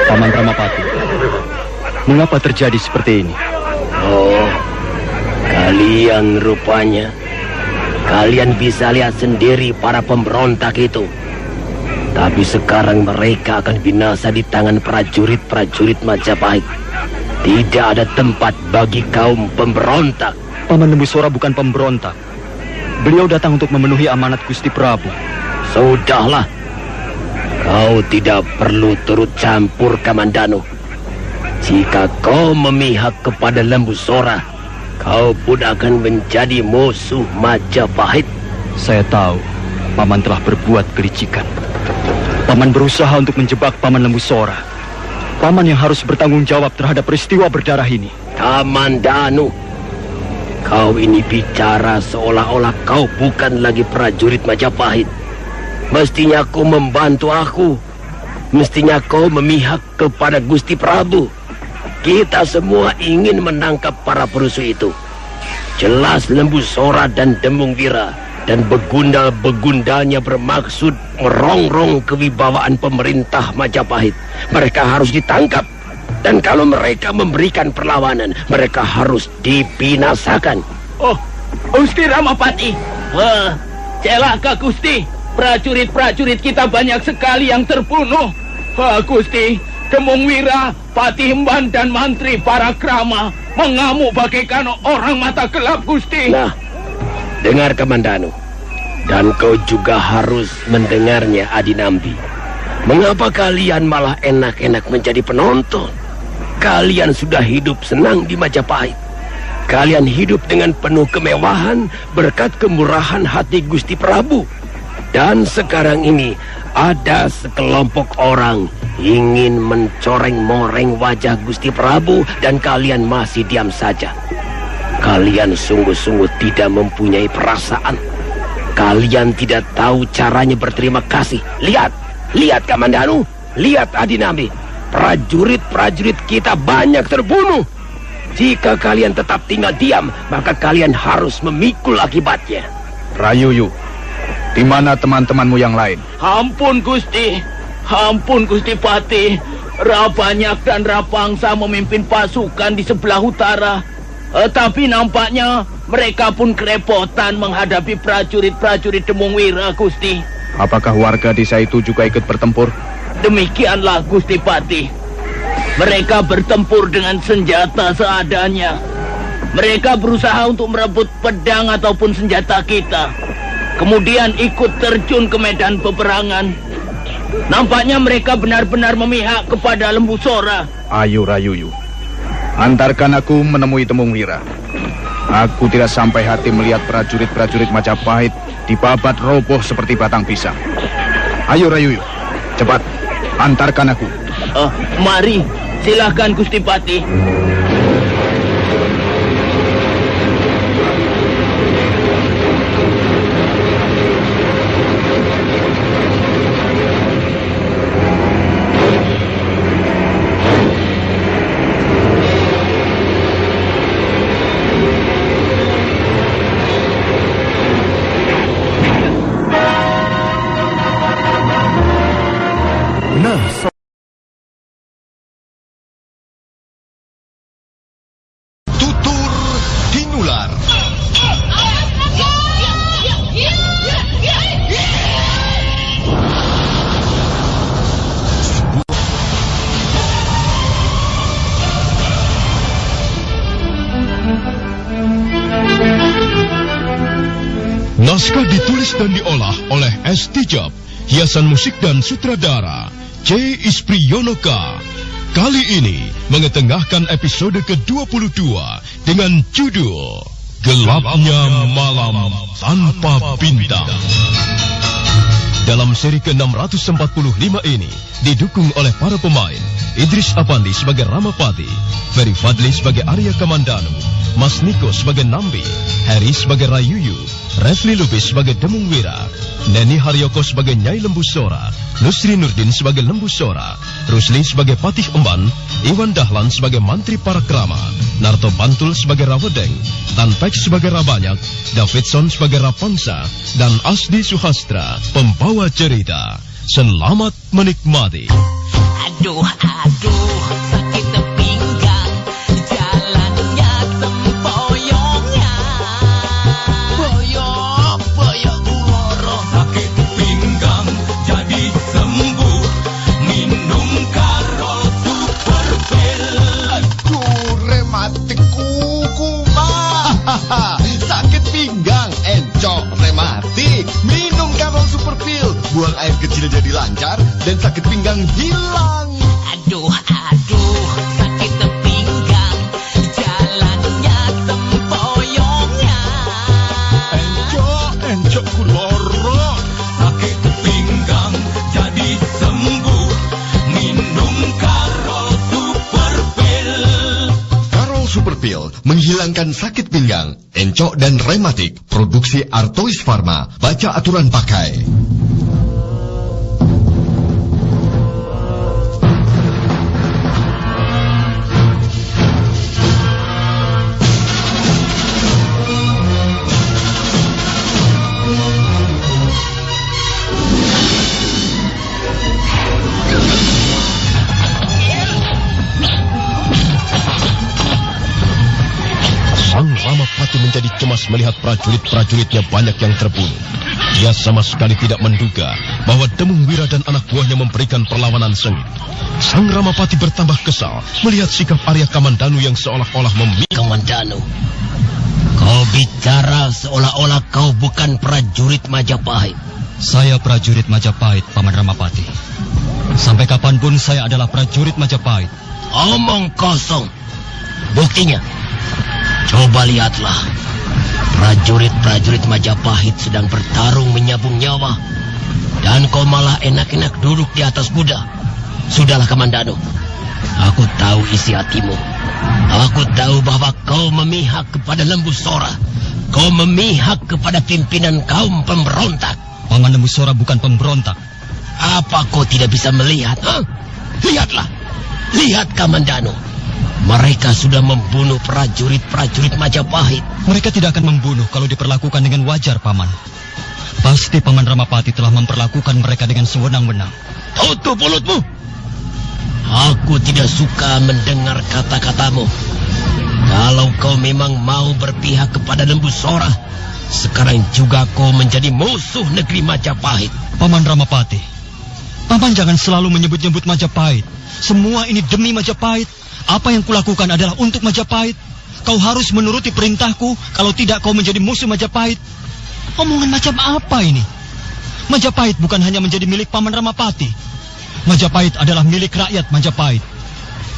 Paman Ramapati, mengapa terjadi seperti ini? Oh, kalian rupanya. Kalian bisa lihat sendiri para pemberontak itu. Tapi sekarang mereka akan binasa di tangan prajurit-prajurit Majapahit. Tidak ada tempat bagi kaum pemberontak. Paman Lembu Sora bukan pemberontak. Beliau datang untuk memenuhi amanat Gusti Prabu. Sudahlah. Kau tidak perlu turut campur, Kamandanu. Jika kau memihak kepada Lembu Sora, kau pun akan menjadi musuh Majapahit. Saya tahu Paman telah berbuat kelicikan. Paman berusaha untuk menjebak Paman Lembu Sora. Paman yang harus bertanggung jawab terhadap peristiwa berdarah ini. Kamandanu, kau ini bicara seolah-olah kau bukan lagi prajurit Majapahit. Mestinya kau membantu aku. Mestinya kau memihak kepada Gusti Prabu. Kita semua ingin menangkap para perusuh itu. Jelas Lembu Sora dan Demung Wira dan begundal-begundalnya bermaksud merongrong kewibawaan pemerintah Majapahit. Mereka harus ditangkap. Dan kalau mereka memberikan perlawanan, mereka harus dibinasakan. Oh, Gusti Ramapati. Wah, celaka Gusti. Prajurit-prajurit kita banyak sekali yang terbunuh. Wah, Gusti, Demung Wira, Patih Emban dan Mantri Parakrama mengamuk bagaikan orang mata gelap, Gusti. Nah, dengar Kamandanu. Dan kau juga harus mendengarnya, Adinambi. Mengapa kalian malah enak-enak menjadi penonton? Kalian sudah hidup senang di Majapahit. Kalian hidup dengan penuh kemewahan berkat kemurahan hati Gusti Prabu. Dan sekarang ini ada sekelompok orang ingin mencoreng-moreng wajah Gusti Prabu dan kalian masih diam saja. Kalian sungguh-sungguh tidak mempunyai perasaan. Kalian tidak tahu caranya berterima kasih. Lihat Kamandanu, lihat Adinambi. Prajurit-prajurit kita banyak terbunuh. Jika kalian tetap tinggal diam, maka kalian harus memikul akibatnya. Rayuyu, di mana teman-temanmu yang lain? Ampun Gusti Patih. Rabanyak dan Rapangsa memimpin pasukan di sebelah utara. Tapi nampaknya mereka pun kerepotan menghadapi prajurit-prajurit Demung Wira, Gusti. Apakah warga desa itu juga ikut bertempur? Demikianlah Gusti Patih. Mereka bertempur dengan senjata seadanya. Mereka berusaha untuk merebut pedang ataupun senjata kita. Kemudian ikut terjun ke medan peperangan. Nampaknya mereka benar-benar memihak kepada Lembu Sora. Ayo Rayuyu, antarkan aku menemui Demung Wira. Aku tidak sampai hati melihat prajurit-prajurit Majapahit dibabat roboh seperti batang pisang. Ayo Rayuyu, cepat, antarkan aku. Mari, silakan Gusti Patih. Nah, Naskah ditulis dan diolah oleh S. Tijab, hiasan musik dan sutradara C. Ispriyonoka. Kali ini mengetengahkan episode ke-22 dengan judul Gelapnya Malam Tanpa Bintang. Dalam seri ke-645 ini didukung oleh para pemain Idris Apandi sebagai Ramapati, Ferry Fadli sebagai Arya Kamandanu, Mas Niko sebagai Nambi, Harry sebagai Rayuyu, Refli Lubis sebagai Demung Wira, Neni Haryoko sebagai Nyai Lembu Sora, Nusri Nurdin sebagai Lembu Sora, Rusli sebagai Patih Emban, Iwan Dahlan sebagai Mantri Parakrama, Narto Bantul sebagai Rawedeng, Tanpek sebagai Rabanyak, Davidson sebagai Rapangsa, dan Asdi Suhastra, pembawa cerita. Selamat menikmati. Aduh, sakit pinggang, jalannya sempoyongnya. Boyok uloro. Sakit pinggang jadi sembuh, minum Karol Super Pil. Aduh, rematik kuku mah. Sakit pinggang, encok, rematik. Minum Karol Super Pil. Buang air kecil jadi lancar dan sakit pinggang hilang. Aduh, sakit pinggang, jalannya sempoyongnya. Encok kuloro. Sakit pinggang jadi sembuh, minum Karol Super Pil. Karol Super Pil menghilangkan sakit pinggang, encok dan rematik. Produksi Artois Pharma. Baca aturan pakai. Ramapati menjadi cemas melihat prajurit-prajuritnya banyak yang terbunuh. Dia sama sekali tidak menduga bahwa Demung Wira dan anak buahnya memberikan perlawanan sengit. Sang Ramapati bertambah kesal melihat sikap Arya Kamandanu yang seolah-olah Kamandanu, kau bicara seolah-olah kau bukan prajurit Majapahit. Saya prajurit Majapahit, Paman Ramapati. Sampai kapanpun saya adalah prajurit Majapahit. Omong kosong. Buktinya, coba lihatlah, prajurit-prajurit Majapahit sedang bertarung menyabung nyawa, dan kau malah enak-enak duduk di atas kuda. Sudahlah Kamandanu, aku tahu isi hatimu. Aku tahu bahwa kau memihak kepada Lembu Sora. Kau memihak kepada pimpinan kaum pemberontak. Paman Lembu Sora bukan pemberontak. Apa kau tidak bisa melihat? Lihatlah, lihat Kamandanu. Mereka sudah membunuh prajurit-prajurit Majapahit. Mereka tidak akan membunuh kalau diperlakukan dengan wajar, Paman. Pasti Paman Ramapati telah memperlakukan mereka dengan sewenang-wenang. Tutup mulutmu. Aku tidak suka mendengar kata-katamu. Kalau kau memang mau berpihak kepada Lembu Sora, sekarang juga kau menjadi musuh negeri Majapahit. Paman Ramapati, Paman jangan selalu menyebut-nyebut Majapahit. Semua ini demi Majapahit. Apa yang kulakukan adalah untuk Majapahit. Kau harus menuruti perintahku, kalau tidak kau menjadi musuh Majapahit. Omongan macam apa ini? Majapahit bukan hanya menjadi milik Paman Ramapati. Majapahit adalah milik rakyat Majapahit.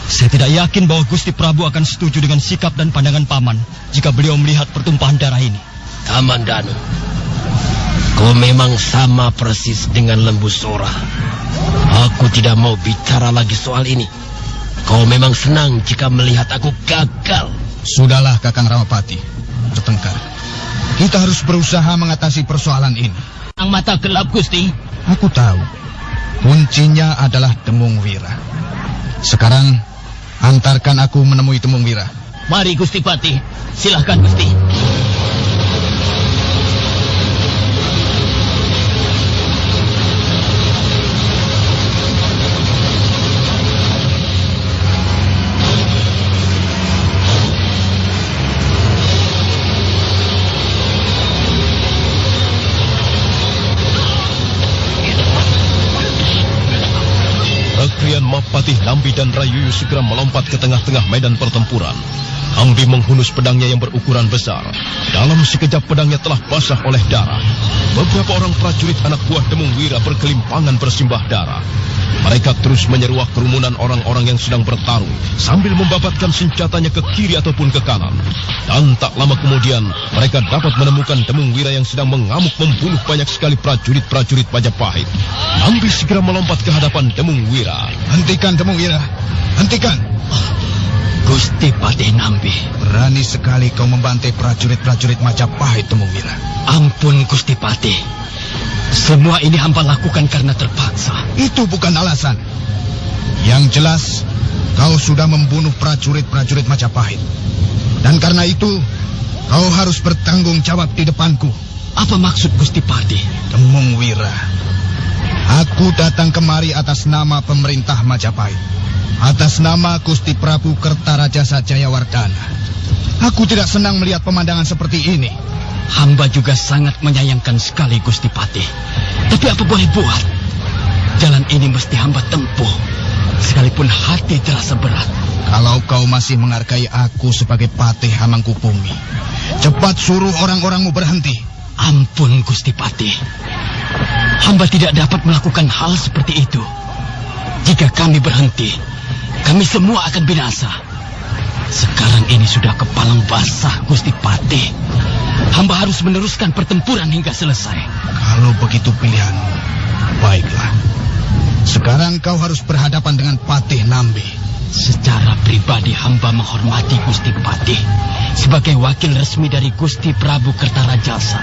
Saya tidak yakin bahwa Gusti Prabu akan setuju dengan sikap dan pandangan Paman jika beliau melihat pertumpahan darah ini. Kamandanu, kau memang sama persis dengan Lembu Sora. Aku tidak mau bicara lagi soal ini. Kau memang senang jika melihat aku gagal. Sudahlah Kakang Ramapati, bertengkar. Kita harus berusaha mengatasi persoalan ini. Ang mata gelap, Gusti. Aku tahu. Kuncinya adalah Demung Wira. Sekarang, antarkan aku menemui Demung Wira. Mari Gusti Patih. Silahkan Gusti. Kemudian Mapatih, Nambi dan Rayuyu segera melompat ke tengah-tengah medan pertempuran. Nambi menghunus pedangnya yang berukuran besar. Dalam sekejap pedangnya telah basah oleh darah. Beberapa orang prajurit anak buah Demung Wira berkelimpangan bersimbah darah. Mereka terus menyeruak kerumunan orang-orang yang sedang bertarung sambil membabatkan senjatanya ke kiri ataupun ke kanan. Dan tak lama kemudian mereka dapat menemukan Demung Wira yang sedang mengamuk membunuh banyak sekali prajurit-prajurit Majapahit. Nambi segera melompat ke hadapan Demung Wira. Hentikan Demung Wira, hentikan. Gusti Patih Nambi. Berani sekali kau membantai prajurit-prajurit Majapahit, Demung Wira. Ampun Gusti Patih. Semua ini hamba lakukan karena terpaksa. Itu bukan alasan. Yang jelas, kau sudah membunuh prajurit-prajurit Majapahit. Dan karena itu, kau harus bertanggung jawab di depanku. Apa maksud Gusti Patih? Demung Wira, aku datang kemari atas nama pemerintah Majapahit. Atas nama Gusti Prabu Kertarajasa Jayawardana. Aku tidak senang melihat pemandangan seperti ini. Hamba juga sangat menyayangkan sekali Gusti Patih. Tapi apa boleh buat? Jalan ini mesti hamba tempuh. Sekalipun hati terasa berat. Kalau kau masih menghargai aku sebagai Patih Hamangkubumi, cepat suruh orang-orangmu berhenti. Ampun Gusti Patih. Hamba tidak dapat melakukan hal seperti itu. Jika kami berhenti, kami semua akan binasa. Sekarang ini sudah kepalang basah Gusti Patih. Hamba harus meneruskan pertempuran hingga selesai. Kalau begitu pilihanmu, baiklah. Sekarang kau harus berhadapan dengan Patih Nambi. Secara pribadi hamba menghormati Gusti Patih sebagai wakil resmi dari Gusti Prabu Kertarajasa.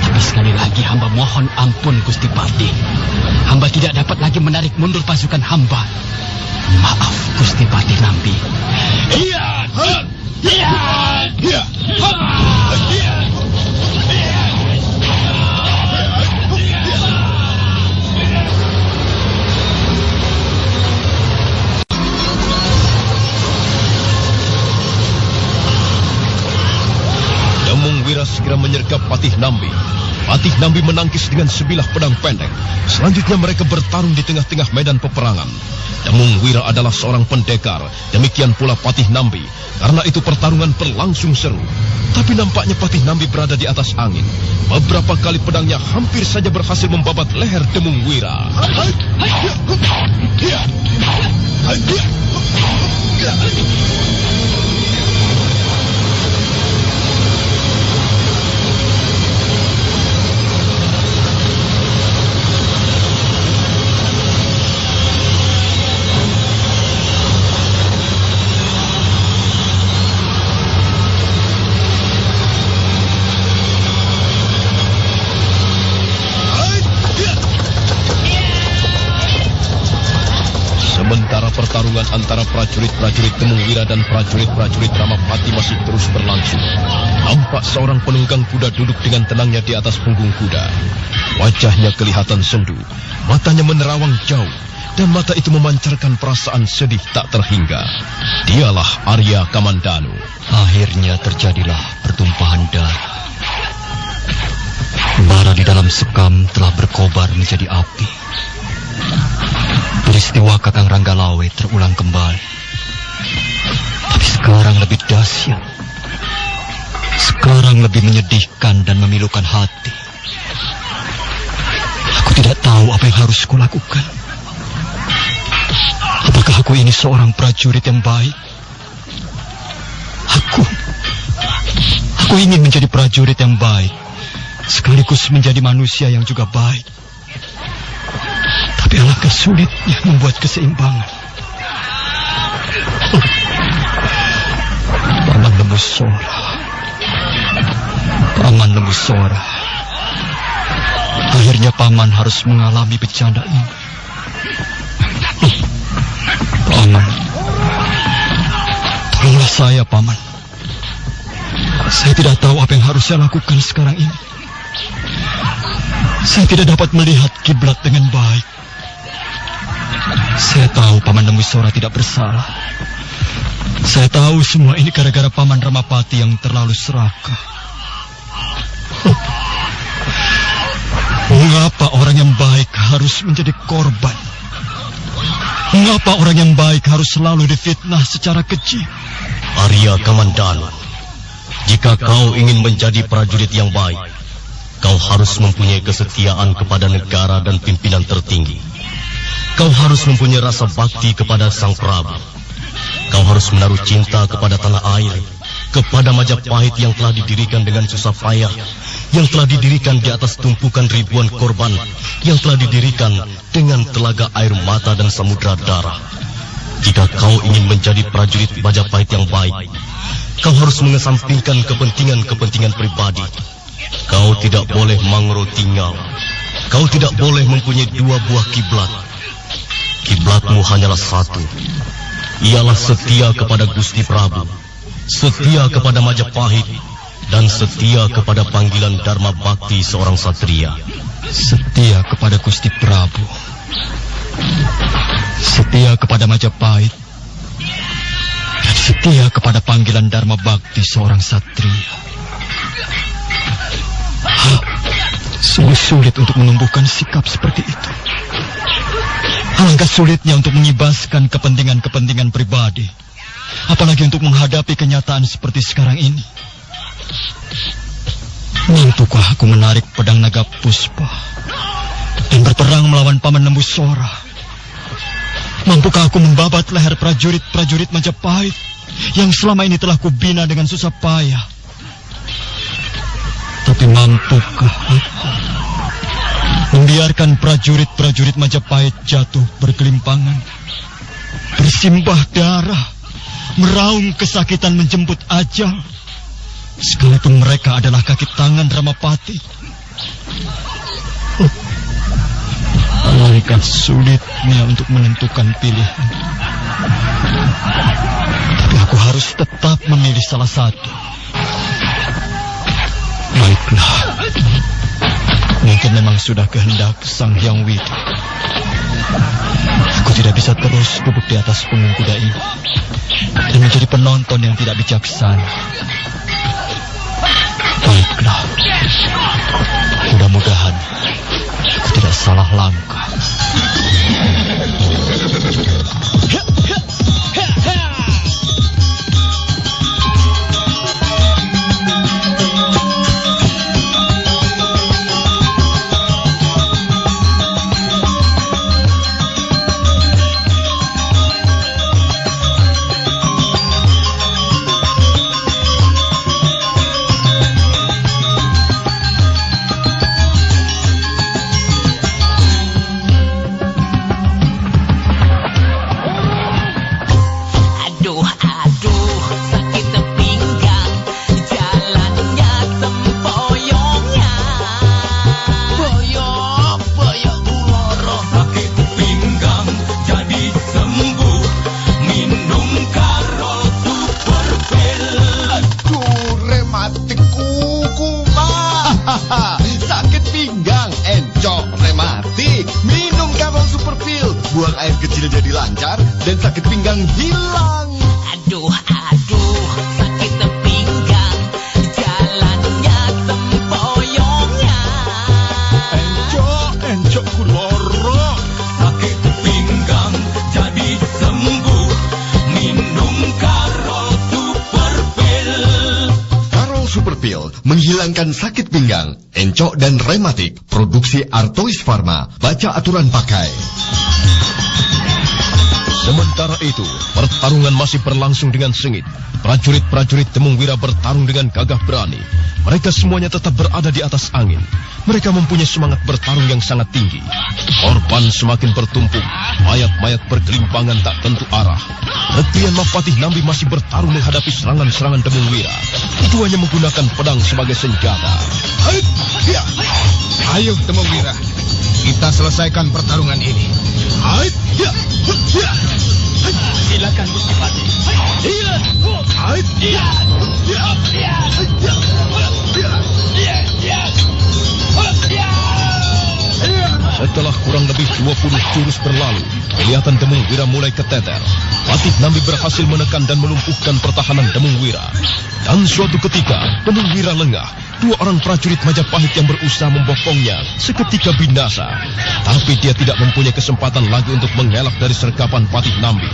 Tapi sekali lagi hamba mohon ampun Gusti Patih. Hamba tidak dapat lagi menarik mundur pasukan hamba. Maaf Gusti Patih Nambi. Iya. Demung Wira segera menyergap Patih Nambi. Patih Nambi menangkis dengan sebilah pedang pendek. Selanjutnya mereka bertarung di tengah-tengah medan peperangan. Demung Wira adalah seorang pendekar, demikian pula Patih Nambi. Karena itu pertarungan berlangsung seru. Tapi nampaknya Patih Nambi berada di atas angin. Beberapa kali pedangnya hampir saja berhasil membabat leher Demung Wira. Sementara pertarungan antara prajurit-prajurit Demung Wira dan prajurit-prajurit Ramapati masih terus berlangsung. Nampak seorang penunggang kuda duduk dengan tenangnya di atas punggung kuda. Wajahnya kelihatan sendu, matanya menerawang jauh, dan mata itu memancarkan perasaan sedih tak terhingga. Dialah Arya Kamandanu. Akhirnya terjadilah pertumpahan darah. Bara di dalam sekam telah berkobar menjadi api. Peristiwa Kakang Ranggalawe terulang kembali. Tapi sekarang lebih dahsyat. Sekarang lebih menyedihkan dan memilukan hati. Aku tidak tahu apa yang harus kulakukan. Apakah aku ini seorang prajurit yang baik? Aku ingin menjadi prajurit yang baik, sekaligus menjadi manusia yang juga baik. Tapi alangkah sulitnya membuat keseimbangan. Paman Lembusora. Paman Lembusora. Akhirnya Paman harus mengalami bencana ini. Paman. Tolonglah saya, Paman. Saya tidak tahu apa yang harus saya lakukan sekarang ini. Saya tidak dapat melihat kiblat dengan baik. Saya tahu Paman Lembusora tidak bersalah. Saya tahu semua ini gara-gara Paman Ramapati yang terlalu serakah. Mengapa orang yang baik harus menjadi korban? Mengapa orang yang baik harus selalu difitnah secara keji? Arya Kamandanu, jika kau ingin menjadi prajurit yang baik, kau harus mempunyai kesetiaan kepada negara dan pimpinan tertinggi. Kau harus mempunyai rasa bakti kepada Sang Prabu. Kau harus menaruh cinta kepada tanah air, kepada Majapahit yang telah didirikan dengan susah payah, yang telah didirikan di atas tumpukan ribuan korban, yang telah didirikan dengan telaga air mata dan samudra darah. Jika kau ingin menjadi prajurit Majapahit yang baik, kau harus mengesampingkan kepentingan-kepentingan pribadi. Kau tidak boleh mangro tinggal. Kau tidak boleh mempunyai dua buah kiblat. Kiblatmu hanyalah satu. Ialah setia kepada Gusti Prabu, setia kepada Majapahit, dan setia kepada panggilan Dharma Bakti seorang satria. Setia kepada Gusti Prabu, setia kepada Majapahit, dan setia kepada panggilan Dharma Bakti seorang satria. Sungguh sulit untuk menumbuhkan sikap seperti itu. Alangkah sulitnya untuk mengibaskan kepentingan-kepentingan pribadi, apalagi untuk menghadapi kenyataan seperti sekarang ini. Mampukah aku menarik pedang naga puspa dan berperang melawan Paman Lembusora? Mampukah aku membabat leher prajurit-prajurit Majapahit yang selama ini telah kubina dengan susah payah? Tapi mampukah aku membiarkan prajurit-prajurit Majapahit jatuh bergelimpangan, bersimbah darah, meraung kesakitan menjemput ajal, sekalipun mereka adalah kaki tangan Ramapati? Alangkah sulitnya untuk menentukan pilihan. Tapi aku harus tetap memilih salah satu. Baiklah. Mungkin memang sudah kehendak Sang Hyang Widi. Aku tidak bisa terus duduk di atas punggung kuda ini dan menjadi penonton yang tidak bijaksana. Baiklah. Mudah-mudahan aku tidak salah langkah. Buang air kecil jadi lancar dan sakit pinggang hilang. Aduh, sakit pinggang, jalannya tempoyongnya. Encok kuloro. Sakit pinggang jadi sembuh, minum Karol Super Pill. Karol Super Pill menghilangkan sakit pinggang, encok dan rematik. Produksi Artois Pharma. Baca aturan pakai. Sementara itu, pertarungan masih berlangsung dengan sengit. Prajurit-prajurit Temungwira bertarung dengan gagah berani. Mereka semuanya tetap berada di atas angin. Mereka mempunyai semangat bertarung yang sangat tinggi. Korban semakin bertumpuk, mayat-mayat bergelimpangan tak tentu arah. Rektian Mapatih Nambi masih bertarung menghadapi serangan-serangan Temungwira. Keduanya menggunakan pedang sebagai senjata. Ayo Temungwira, kita selesaikan pertarungan ini. Silakan Gusti Patih. Setelah kurang lebih 20 jurus berlalu, kelihatan Temungwira mulai keteter. Patih Nambi berhasil menekan dan melumpuhkan pertahanan Temungwira. Dan suatu ketika, Temungwira lengah. Dua orang prajurit Majapahit yang berusaha membokongnya seketika binasa. Tapi dia tidak mempunyai kesempatan lagi untuk mengelak dari sergapan Patih Nambi.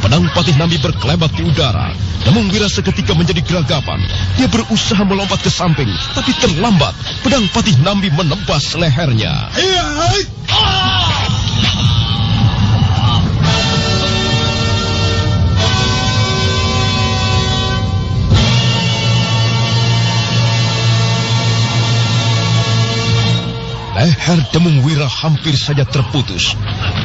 Pedang Patih Nambi berkelebat di udara. Demung Wira seketika menjadi geragapan. Dia berusaha melompat ke samping, tapi terlambat. Pedang Patih Nambi menebas lehernya. Leher Demung Wira hampir saja terputus.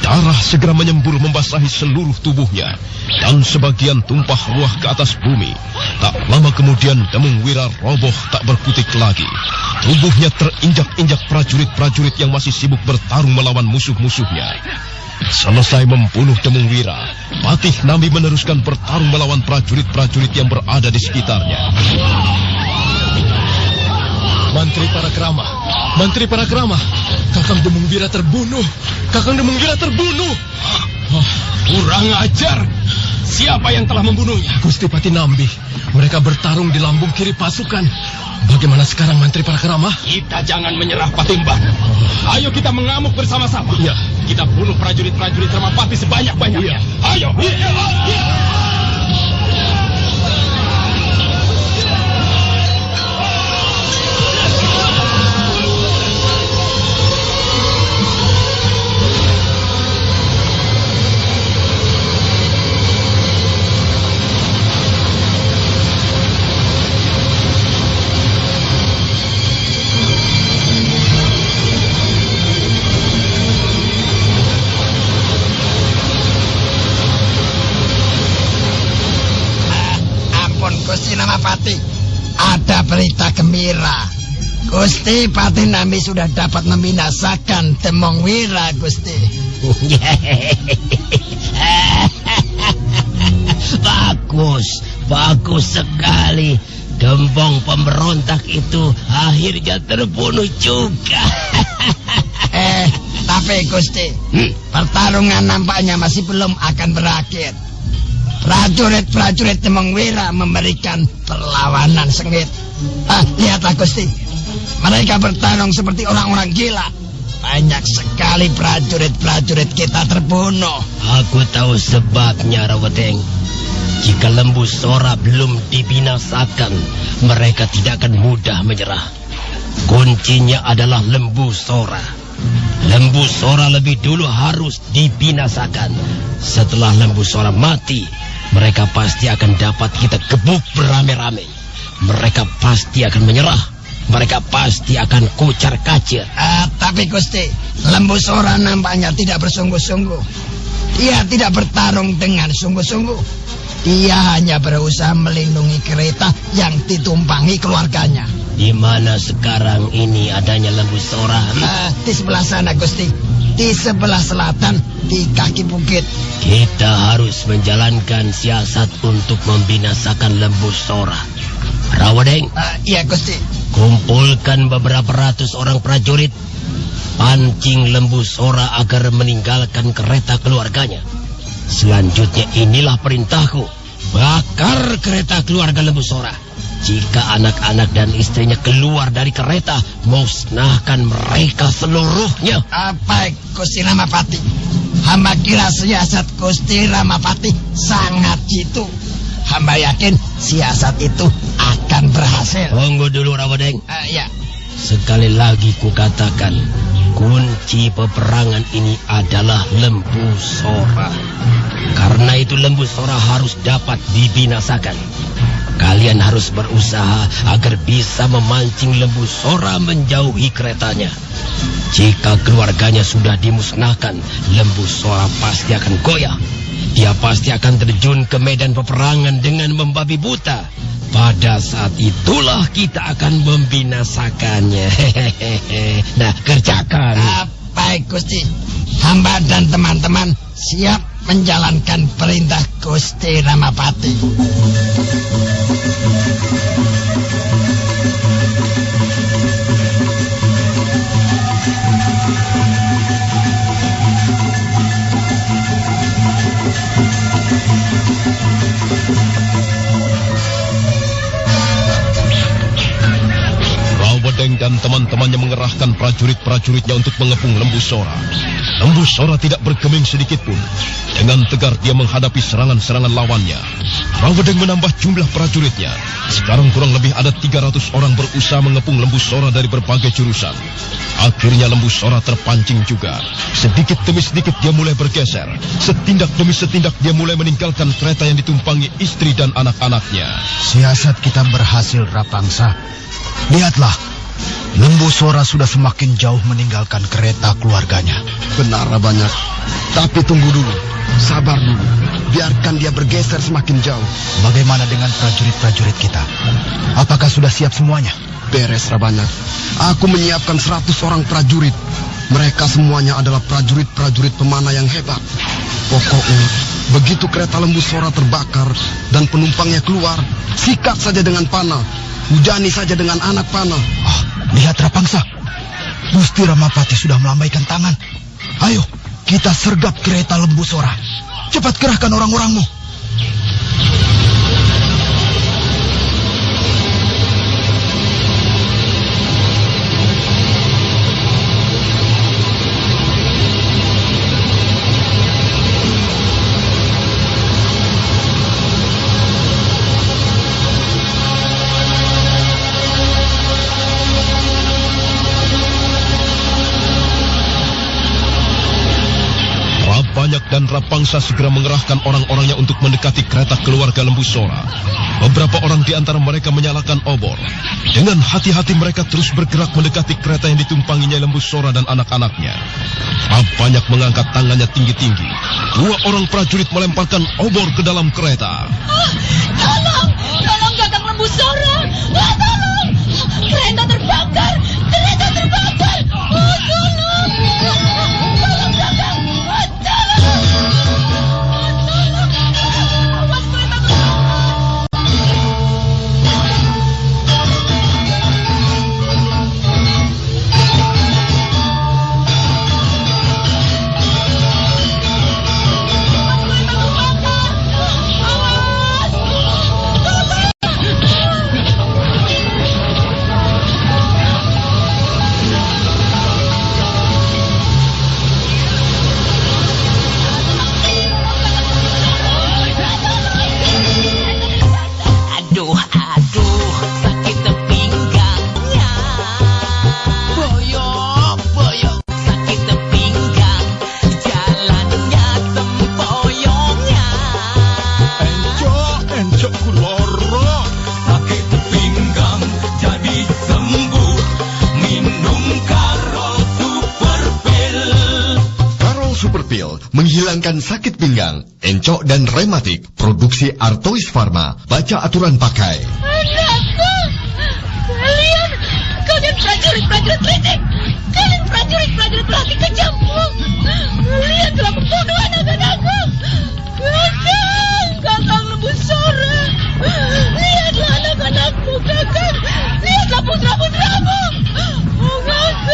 Darah segera menyembur membasahi seluruh tubuhnya. Dan sebagian tumpah ruah ke atas bumi. Tak lama kemudian Demung Wira roboh tak berkutik lagi. Tubuhnya terinjak-injak prajurit-prajurit yang masih sibuk bertarung melawan musuh-musuhnya. Selesai membunuh Demung Wira, Patih Nambi meneruskan bertarung melawan prajurit-prajurit yang berada di sekitarnya. Mantri Parakrama, Mantri Parakrama, Kakang Demung Wira terbunuh, Kakang Demung Wira terbunuh. Oh, kurang ajar. Siapa yang telah membunuhnya? Gusti Patih Nambi. Mereka bertarung di lambung kiri pasukan. Bagaimana sekarang Mantri Parakrama? Kita jangan menyerah Patimban. Ayo kita mengamuk bersama-sama. Iya. Kita bunuh prajurit-prajurit Ramapati sebanyak-banyaknya. Ayo. Gusti Ramapati, ada berita gembira. Gusti Patih Nambi sudah dapat membinasakan Demung Wira, Gusti. Bagus sekali. Gembong pemberontak itu akhirnya terbunuh juga. Tapi Gusti, pertarungan nampaknya masih belum akan berakhir. Prajurit-prajurit Demung Wira memberikan perlawanan sengit. Lihatlah Gusti, mereka bertarung seperti orang-orang gila. Banyak sekali prajurit-prajurit kita terbunuh. Aku tahu sebabnya, Rawedeng. Jika Lembu Sora belum dibinasakan, mereka tidak akan mudah menyerah. Kuncinya adalah Lembu Sora. Lembu Sora lebih dulu harus dibinasakan. Setelah Lembu Sora mati, mereka pasti akan dapat kita gebuk beramai-ramai. Mereka pasti akan menyerah. Mereka pasti akan kucar-kacir. Tapi Gusti, Lembu Sora nampaknya tidak bersungguh-sungguh. Dia tidak bertarung dengan sungguh-sungguh. Dia hanya berusaha melindungi kereta yang ditumpangi keluarganya. Di mana sekarang ini adanya Lembu Sora? Di sebelah sana, Gusti. Di sebelah selatan, di kaki bukit. Kita harus menjalankan siasat untuk membinasakan Lembu Sora. Rawedeng. Iya, Gusti. Kumpulkan beberapa ratus orang prajurit. Pancing Lembu Sora agar meninggalkan kereta keluarganya. Selanjutnya inilah perintahku. Bakar kereta keluarga Lembu Sora. Jika anak-anak dan istrinya keluar dari kereta, musnahkan mereka seluruhnya. Baik, Gusti Ramapati. Hamba kira siasat Gusti Ramapati sangat jitu. Hamba yakin siasat itu akan berhasil. Tunggu dulu, Rawedeng. Ya. Sekali lagi kukatakan, kunci peperangan ini adalah Lembu Sora. Karena itu Lembu Sora harus dapat dibinasakan. Kalian harus berusaha agar bisa memancing Lembu Sora menjauhi keretanya. Jika keluarganya sudah dimusnahkan, Lembu Sora pasti akan goyah. Dia pasti akan terjun ke medan peperangan dengan membabi buta. Pada saat itulah kita akan membinasakannya. Nah, kerjakan. Baik, Gusti. Hamba dan teman-teman siap menjalankan perintah Gusti Ramapati. Rawedeng dan teman-temannya mengerahkan prajurit-prajuritnya untuk mengepung Lembu Sora. Lembu Sora tidak bergeming sedikit pun. Dengan tegar dia menghadapi serangan-serangan lawannya. Rawedeng menambah jumlah prajuritnya. Sekarang kurang lebih ada 300 orang berusaha mengepung Lembu Sora dari berbagai jurusan. Akhirnya Lembu Sora terpancing juga. Sedikit demi sedikit dia mulai bergeser. Setindak demi setindak dia mulai meninggalkan kereta yang ditumpangi istri dan anak-anaknya. Siasat kita berhasil, Rapangsa. Lihatlah, Lembu Sora sudah semakin jauh meninggalkan kereta keluarganya. Benar, Banyak. Tapi tunggu dulu. Sabar dulu. Biarkan dia bergeser semakin jauh. Bagaimana dengan prajurit-prajurit kita? Apakah sudah siap semuanya? Beres, Banyak. Aku menyiapkan 100 orang prajurit. Mereka semuanya adalah prajurit-prajurit pemanah yang hebat. Pokoknya, begitu kereta Lembu Sora terbakar dan penumpangnya keluar, sikat saja dengan panah. Hujani saja dengan anak panah. Oh, lihat Rapangsa. Gusti Ramapati sudah melambaikan tangan. Ayo, kita sergap kereta Lembu Sora. Cepat kerahkan orang-orangmu. Banyak dan Rapangsa segera mengerahkan orang-orangnya untuk mendekati kereta keluarga Lembu Sora. Beberapa orang di antara mereka menyalakan obor. Dengan hati-hati mereka terus bergerak mendekati kereta yang ditumpanginya Lembu Sora dan anak-anaknya. Banyak mengangkat tangannya tinggi-tinggi. 2 orang prajurit melemparkan obor ke dalam kereta. Tolong Kakang Lembu Sora. Tolong, kereta terbakar. Tolong. Menghilangkan sakit pinggang, encok dan rematik. Produksi Artois Pharma. Baca aturan pakai. Anakku! Kalian prajurit-prajurit licik! Kalian prajurit-prajurit pelatih kejam! Kalian telah membunuh anak-anakku! Kakang Lembu Sora! Lihatlah anak-anakmu, Kakang! Lihatlah putra-putramu! Oh, Kakang!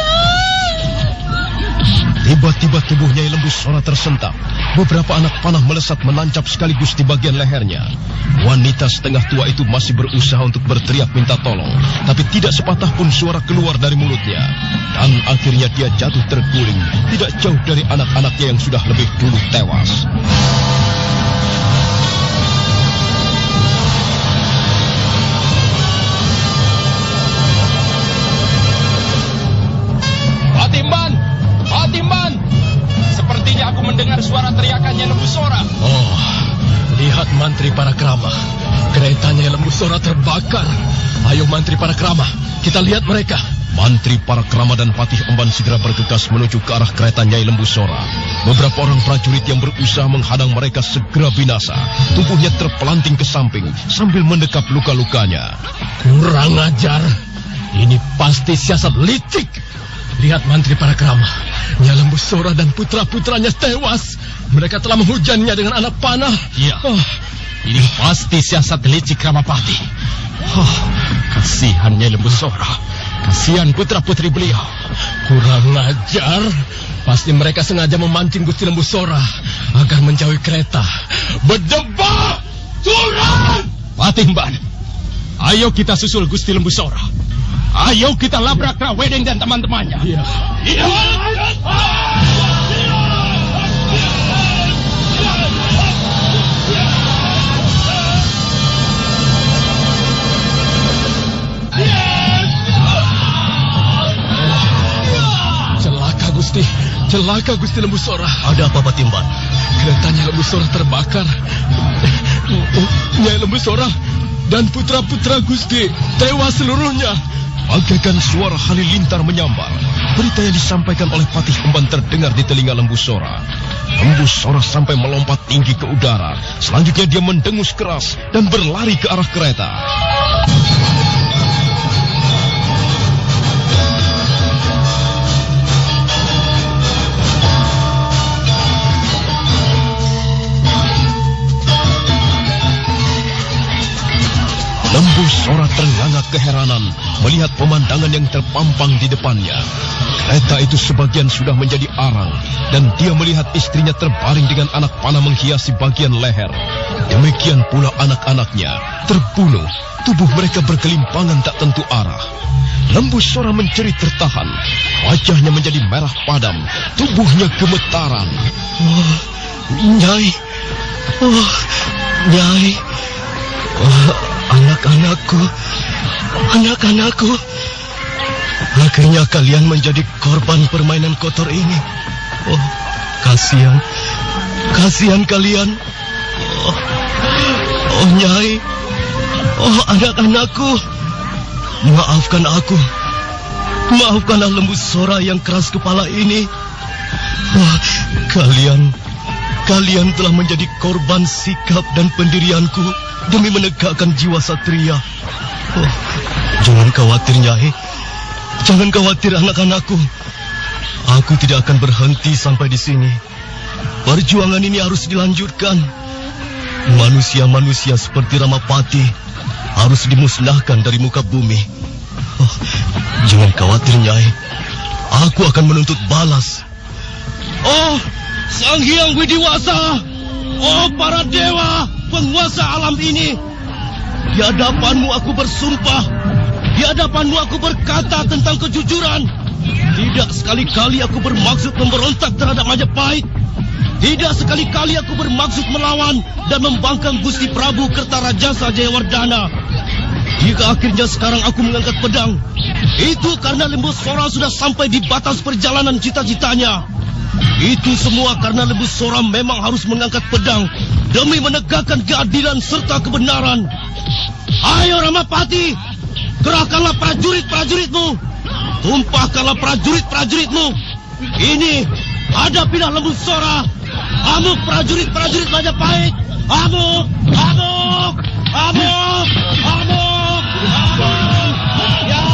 Tiba-tiba tubuhnya Lembu Sora tersentak. Beberapa anak panah melesat menancap sekaligus di bagian lehernya. Wanita setengah tua itu masih berusaha untuk berteriak minta tolong, tapi tidak sepatah pun suara keluar dari mulutnya. Dan akhirnya dia jatuh terguling, tidak jauh dari anak-anaknya yang sudah lebih dulu tewas. Patimban! Sepertinya aku mendengar suara teriakannya Lembu Sora. Oh, lihat Mantri Parakrama. Keretanya Lembu Sora terbakar. Ayo Mantri Parakrama, kita lihat mereka. Mantri Parakrama dan Patih Emban segera bergegas menuju ke arah kereta Nyai Lembu Sora. Beberapa orang prajurit yang berusaha menghadang mereka segera binasa. Tubuhnya terpelanting ke samping sambil mendekap luka-lukanya. Kurang ajar. Ini pasti siasat licik. Lihat Mantri Parakrama, Nyai Lembu Sora dan putra-putranya tewas. Mereka telah menghujaninya dengan anak panah. Iya, ini pasti siasat licik Ramapati. Kasihan Nyai Lembu Sora, kasihan putra-putri beliau. Kurang ajar. Pasti mereka sengaja memancing Gusti Lembu Sora agar menjauhi kereta. Ayo kita labrak Rawedeng dan teman-temannya. Iya. Celaka Gusti Lembusora. Ada apa Patimban? Keretanya Lembusora terbakar. Nyai Lembusora dan putra-putra Gusti tewas seluruhnya. Bagaikan suara halilintar menyambar. Berita yang disampaikan oleh Patih Emban terdengar di telinga Lembusora. Lembusora sampai melompat tinggi ke udara. Selanjutnya dia mendengus keras dan berlari ke arah kereta. Lembusora ternganga keheranan melihat pemandangan yang terpampang di depannya. Kereta itu sebagian sudah menjadi arang dan dia melihat istrinya terbaring dengan anak panah menghiasi bagian leher. Demikian pula anak-anaknya terbunuh, tubuh mereka bergelimpangan tak tentu arah. Lembusora menjerit tertahan, wajahnya menjadi merah padam, tubuhnya gemetaran. Oh, Nyai. Oh, Nyai. Oh, anak-anakku. Akhirnya kalian menjadi korban permainan kotor ini. Oh, kasihan kalian. Oh, Nyai. Oh, anak-anakku. Maafkan aku. Maafkanlah Lembusora yang keras kepala ini. Oh, kalian telah menjadi korban sikap dan pendirianku demi menegakkan jiwa satria. Oh, jangan khawatir, Nyai. Jangan khawatir, anak-anakku. Aku tidak akan berhenti sampai di sini. Perjuangan ini harus dilanjutkan. Manusia-manusia seperti Ramapati harus dimusnahkan dari muka bumi. Oh, jangan khawatir, Nyai. Aku akan menuntut balas. Oh, Sang Hyang Widiwasa. Oh, para dewa penguasa alam ini. Di hadapanmu aku bersumpah. Di hadapanmu aku berkata tentang kejujuran. Tidak sekali-kali aku bermaksud memberontak terhadap Majapahit. Tidak sekali-kali aku bermaksud melawan dan membangkang Gusti Prabu Kertarajasa Jayawardana. Jika akhirnya sekarang aku mengangkat pedang, itu karena Lembusora sudah sampai di batas perjalanan cita-citanya. Itu semua karena Lembusora memang harus mengangkat pedang demi menegakkan keadilan serta kebenaran. Ayo Ramapati, kerahkanlah prajurit-prajuritmu. Tumpahkanlah prajurit-prajuritmu. Ini hadapilah Lembusora. Amuk prajurit-prajurit Majapahit. Amuk, amuk, amuk, amuk, amuk. Ya.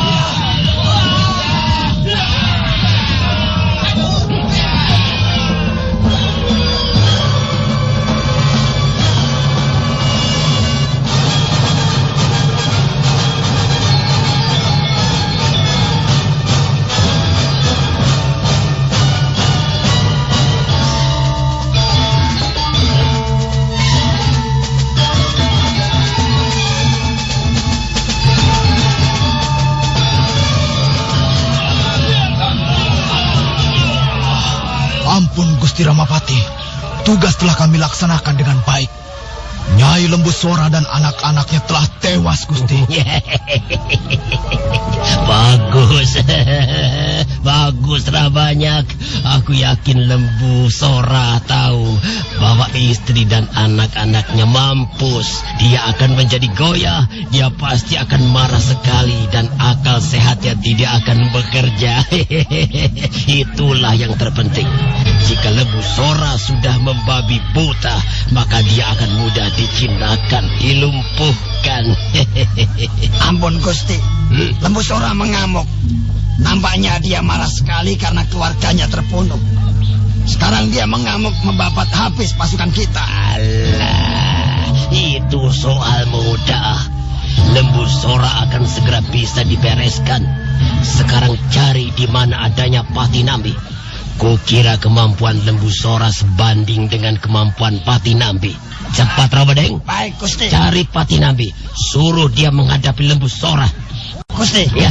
Ampun Gusti Ramapati, tugas telah kami laksanakan dengan baik. Nyai Lembusora dan anak-anaknya telah tewas, Gusti. Bagus. Bagus Rabanyak. Aku yakin Lembusora tahu bahwa istri dan anak-anaknya mampus. Dia akan menjadi goyah. Dia pasti akan marah sekali dan akal sehatnya tidak akan bekerja. Itulah yang terpenting. Jika Lembusora sudah membabi buta, maka dia akan mudah dijinakan, dilumpuhkan. Ampun Gusti, Lembusora mengamuk. Nampaknya dia marah sekali karena keluarganya terbunuh. Sekarang dia mengamuk membabat habis pasukan kita. Alah, itu soal mudah. Lembusora akan segera bisa dibereskan. Sekarang cari di mana adanya Patinambi. Kukira kemampuan Lembusora sebanding dengan kemampuan Patinambi. Cepat Rawedeng. Baik Gusti. Cari Patinambi. Suruh dia menghadapi Lembusora. Gusti. Ya.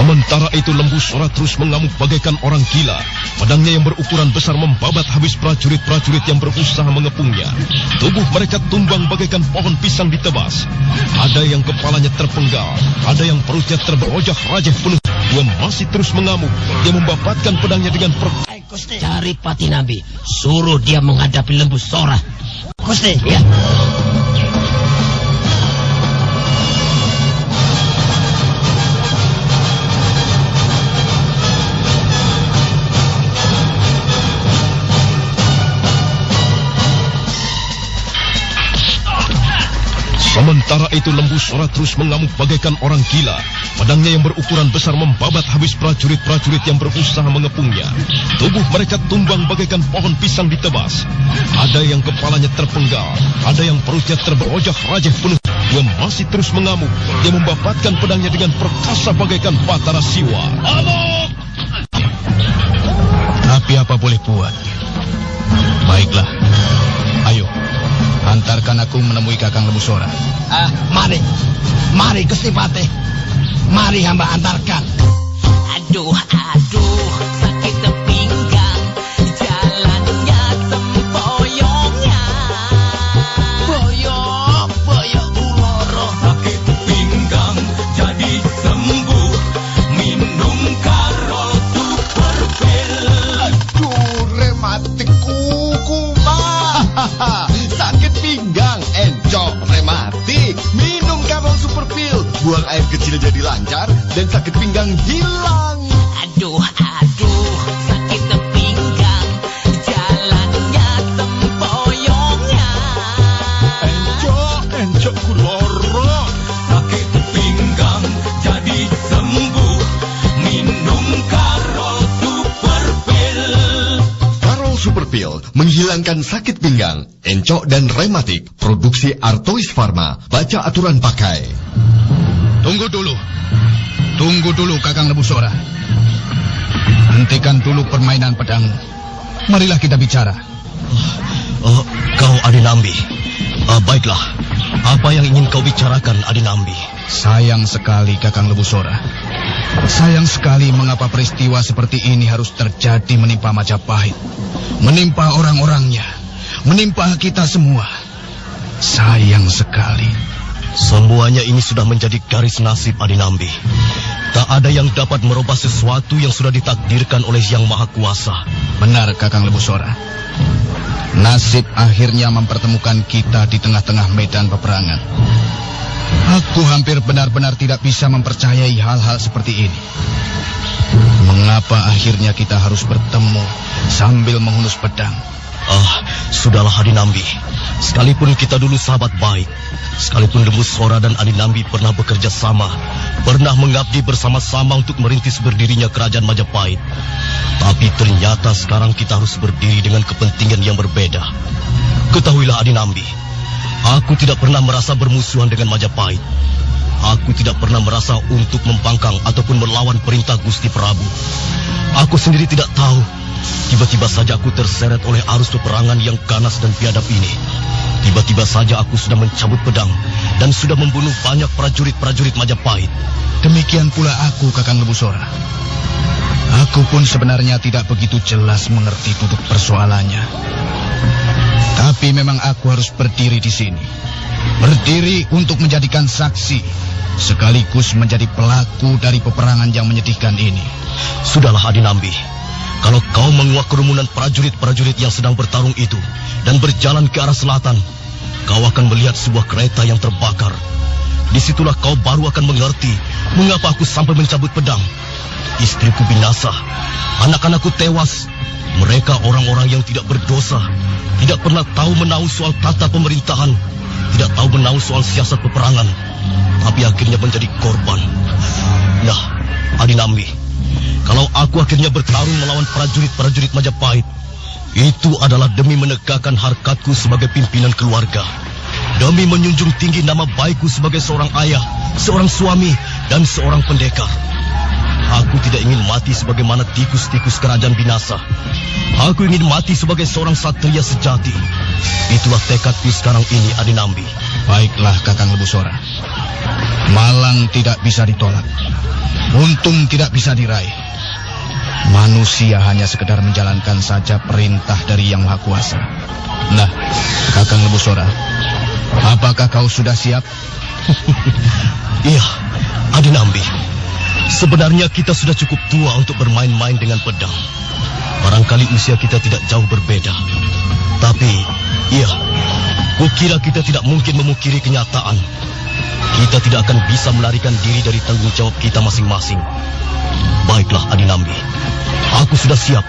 Sementara itu Lembu Sora terus mengamuk bagaikan orang gila. Pedangnya yang berukuran besar membabat habis prajurit-prajurit yang berusaha mengepungnya. Tubuh mereka tumbang bagaikan pohon pisang ditebas. Ada yang kepalanya terpenggal, ada yang perutnya terberojak rajah penuh. Dia masih terus mengamuk. Dia membabatkan pedangnya dengan Cari Pati Nabi, suruh dia menghadapi Lembu Sora. Gusti, ya. Sementara itu Lembu Sora terus mengamuk bagaikan orang gila. Pedangnya yang berukuran besar membabat habis prajurit-prajurit yang berusaha mengepungnya. Tubuh mereka tumbang bagaikan pohon pisang ditebas. Ada yang kepalanya terpenggal, ada yang perutnya terberojak rajah penuh. Dia masih terus mengamuk. Dia membabatkan pedangnya dengan perkasa bagaikan Batara Siwa. Amuk! Tapi apa boleh buat? Baiklah, ayo. Antarkan aku menemui Kakang Lembu Sora. Mari Gusti Patih. Mari hamba antarkan. Aduh, sakit pinggang, jalannya sempoyongnya. Boyok uloro. Sakit pinggang jadi sembuh, minum Karol Super Pil. Aduh, rematik kuku mah. Sakit pinggang, encok, rematik. Minum Karol Super Pil. Buang air kecil jadi lancar dan sakit pinggang hilang. Aduh, sakit pinggang, jalannya sempoyongnya. Encok kuloro. Sakit pinggang jadi sembuh, minum Karol Super Pil. Karol Super Pil menghilangkan sakit pinggang, encok dan rematik. Produksi Artois Pharma. Baca aturan pakai. Tunggu dulu Kakang Lembu Sora. Hentikan dulu permainan pedangmu. Marilah kita bicara. Kau Adinambi. Baiklah, apa yang ingin kau bicarakan Adinambi? Sayang sekali Kakang Lembu Sora. Sayang sekali mengapa peristiwa seperti ini harus terjadi menimpa Majapahit. Menimpa orang-orangnya. Menimpa kita semua. Sayang sekali. Semuanya ini sudah menjadi garis nasib Adinambi. Tak ada yang dapat merubah sesuatu yang sudah ditakdirkan oleh Yang Maha Kuasa. Benar Kakang Lembu Sora. Nasib akhirnya mempertemukan kita di tengah-tengah medan peperangan. Aku hampir benar-benar tidak bisa mempercayai hal-hal seperti ini. Mengapa akhirnya kita harus bertemu sambil menghunus pedang? Sudahlah Adinambi. Sekalipun kita dulu sahabat baik, sekalipun Lembu Sora dan Adinambi pernah bekerja sama, pernah mengabdi bersama-sama untuk merintis berdirinya kerajaan Majapahit. Tapi ternyata sekarang kita harus berdiri dengan kepentingan yang berbeda. Ketahuilah Adinambi, aku tidak pernah merasa bermusuhan dengan Majapahit. Aku tidak pernah merasa untuk membangkang ataupun melawan perintah Gusti Prabu. Aku sendiri tidak tahu. Tiba-tiba saja aku terseret oleh arus peperangan yang ganas dan biadab ini. Tiba-tiba saja aku sudah mencabut pedang dan sudah membunuh banyak prajurit-prajurit Majapahit. Demikian pula aku, Kakang Lembu Sora. Aku pun sebenarnya tidak begitu jelas mengerti duduk persoalannya. Tapi memang aku harus berdiri di sini. Berdiri untuk menjadikan saksi, sekaligus menjadi pelaku dari peperangan yang menyedihkan ini. Sudahlah Adinambi. Kalau kau menguak kerumunan prajurit-prajurit yang sedang bertarung itu dan berjalan ke arah selatan, kau akan melihat sebuah kereta yang terbakar. Disitulah kau baru akan mengerti mengapa aku sampai mencabut pedang. Istriku binasa, anak-anakku tewas. Mereka orang-orang yang tidak berdosa, tidak pernah tahu menahu soal tata pemerintahan, tidak tahu menahu soal siasat peperangan, tapi akhirnya menjadi korban. Nah, Adinambi, kalau aku akhirnya bertarung melawan prajurit-prajurit Majapahit, itu adalah demi menegakkan harkatku sebagai pimpinan keluarga, demi menjunjung tinggi nama baikku sebagai seorang ayah, seorang suami, dan seorang pendekar. Aku tidak ingin mati sebagaimana tikus-tikus kerajaan binasa. Aku ingin mati sebagai seorang satria sejati. Itulah tekadku sekarang ini, Adinambi. Baiklah, Kakang Lembu Sora. Malang tidak bisa ditolak. Untung tidak bisa diraih. Manusia hanya sekedar menjalankan saja perintah dari Yang Maha Kuasa. Nah, Kakang Lembusora, apakah kau sudah siap? Iya, Adinambi. Sebenarnya kita sudah cukup tua untuk bermain-main dengan pedang. Barangkali usia kita tidak jauh berbeda. Tapi, iya, kukira kita tidak mungkin memungkiri kenyataan. Kita tidak akan bisa melarikan diri dari tanggung jawab kita masing-masing. Baiklah, Adinambi. Aku sudah siap.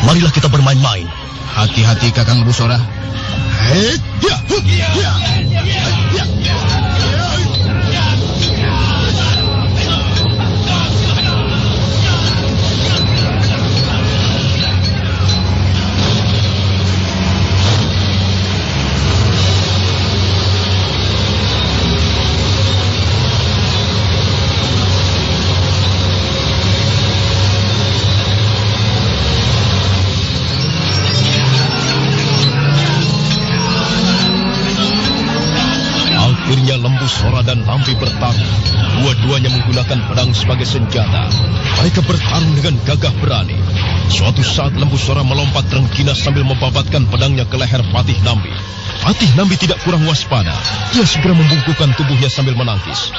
Marilah kita bermain-main. Hati-hati, Kakang Lembusora. Akhirnya Lembusora dan Nambi bertarung. Dua-duanya menggunakan pedang sebagai senjata. Mereka bertarung dengan gagah berani. Suatu saat Lembusora melompat terengginas sambil membabatkan pedangnya ke leher Patih Nambi. Patih Nambi tidak kurang waspada. Dia segera membungkukkan tubuhnya sambil menangkis.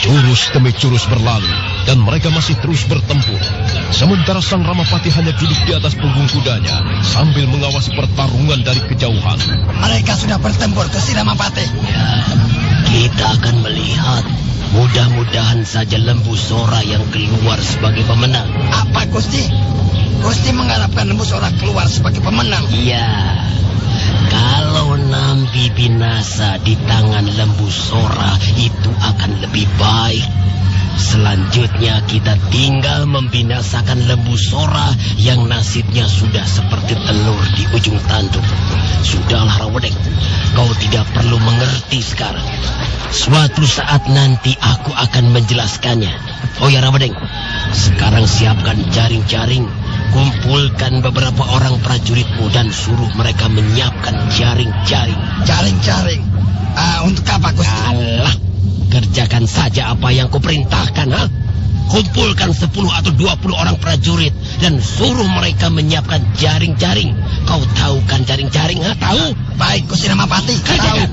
Jurus demi jurus berlalu dan mereka masih terus bertempur. Sementara Sang Ramapati hanya duduk di atas punggung kudanya sambil mengawasi pertarungan dari kejauhan. Mereka sudah bertempur, Gusti Ramapati. Kita akan melihat. Mudah-mudahan saja Lembusora yang keluar sebagai pemenang. Apa, Gusti? Gusti mengharapkan Lembusora keluar sebagai pemenang? Iya. Kalau Nambi binasa di tangan Lembusora, itu akan lebih baik. Selanjutnya kita tinggal membinasakan Lembusora yang nasibnya sudah seperti telur di ujung tanduk. Sudahlah, Rawedeng, kau tidak perlu mengerti sekarang. Suatu saat nanti aku akan menjelaskannya. Oh ya, Rawedeng, sekarang siapkan jaring-jaring. Kumpulkan beberapa orang prajuritmu dan suruh mereka menyiapkan jaring-jaring. Jaring-jaring? Untuk apa, Gusti? Alah, kerjakan saja apa yang kuperintahkan, ha? Kumpulkan 10 atau 20 orang prajurit dan suruh mereka menyiapkan jaring-jaring. Kau tahu kan jaring-jaring, ha? Tahu? Baik, Gusti Ramapati. Kerjakan.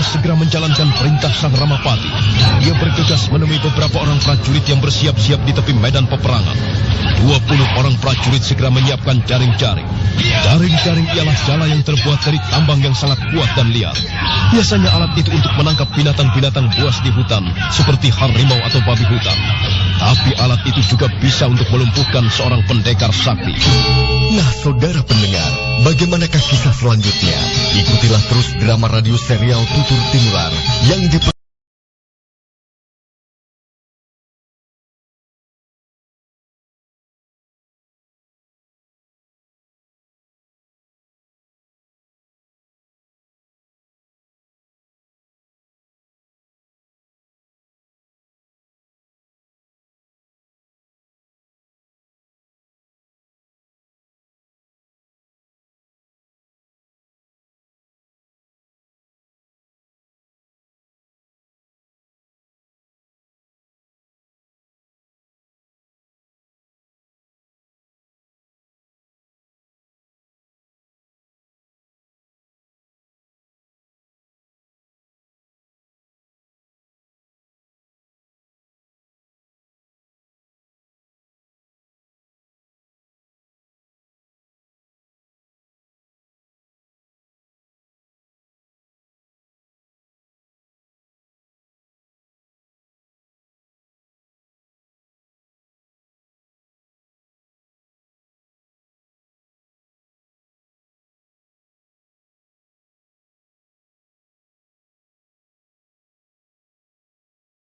Segera menjalankan perintah Sang Ramapati. Dia bergegas menemui beberapa orang prajurit yang bersiap-siap di tepi medan peperangan. 20 orang prajurit segera menyiapkan jaring-jaring. Jaring-jaring ialah jala yang terbuat dari tambang yang sangat kuat dan liar. Biasanya alat itu untuk menangkap binatang-binatang buas di hutan, seperti harimau atau babi hutan. Tapi alat itu juga bisa untuk melumpuhkan seorang pendekar sakti. Nah, saudara pendengar, bagaimanakah kisah selanjutnya? Ikutilah terus drama radio serial Tutur Tinular yang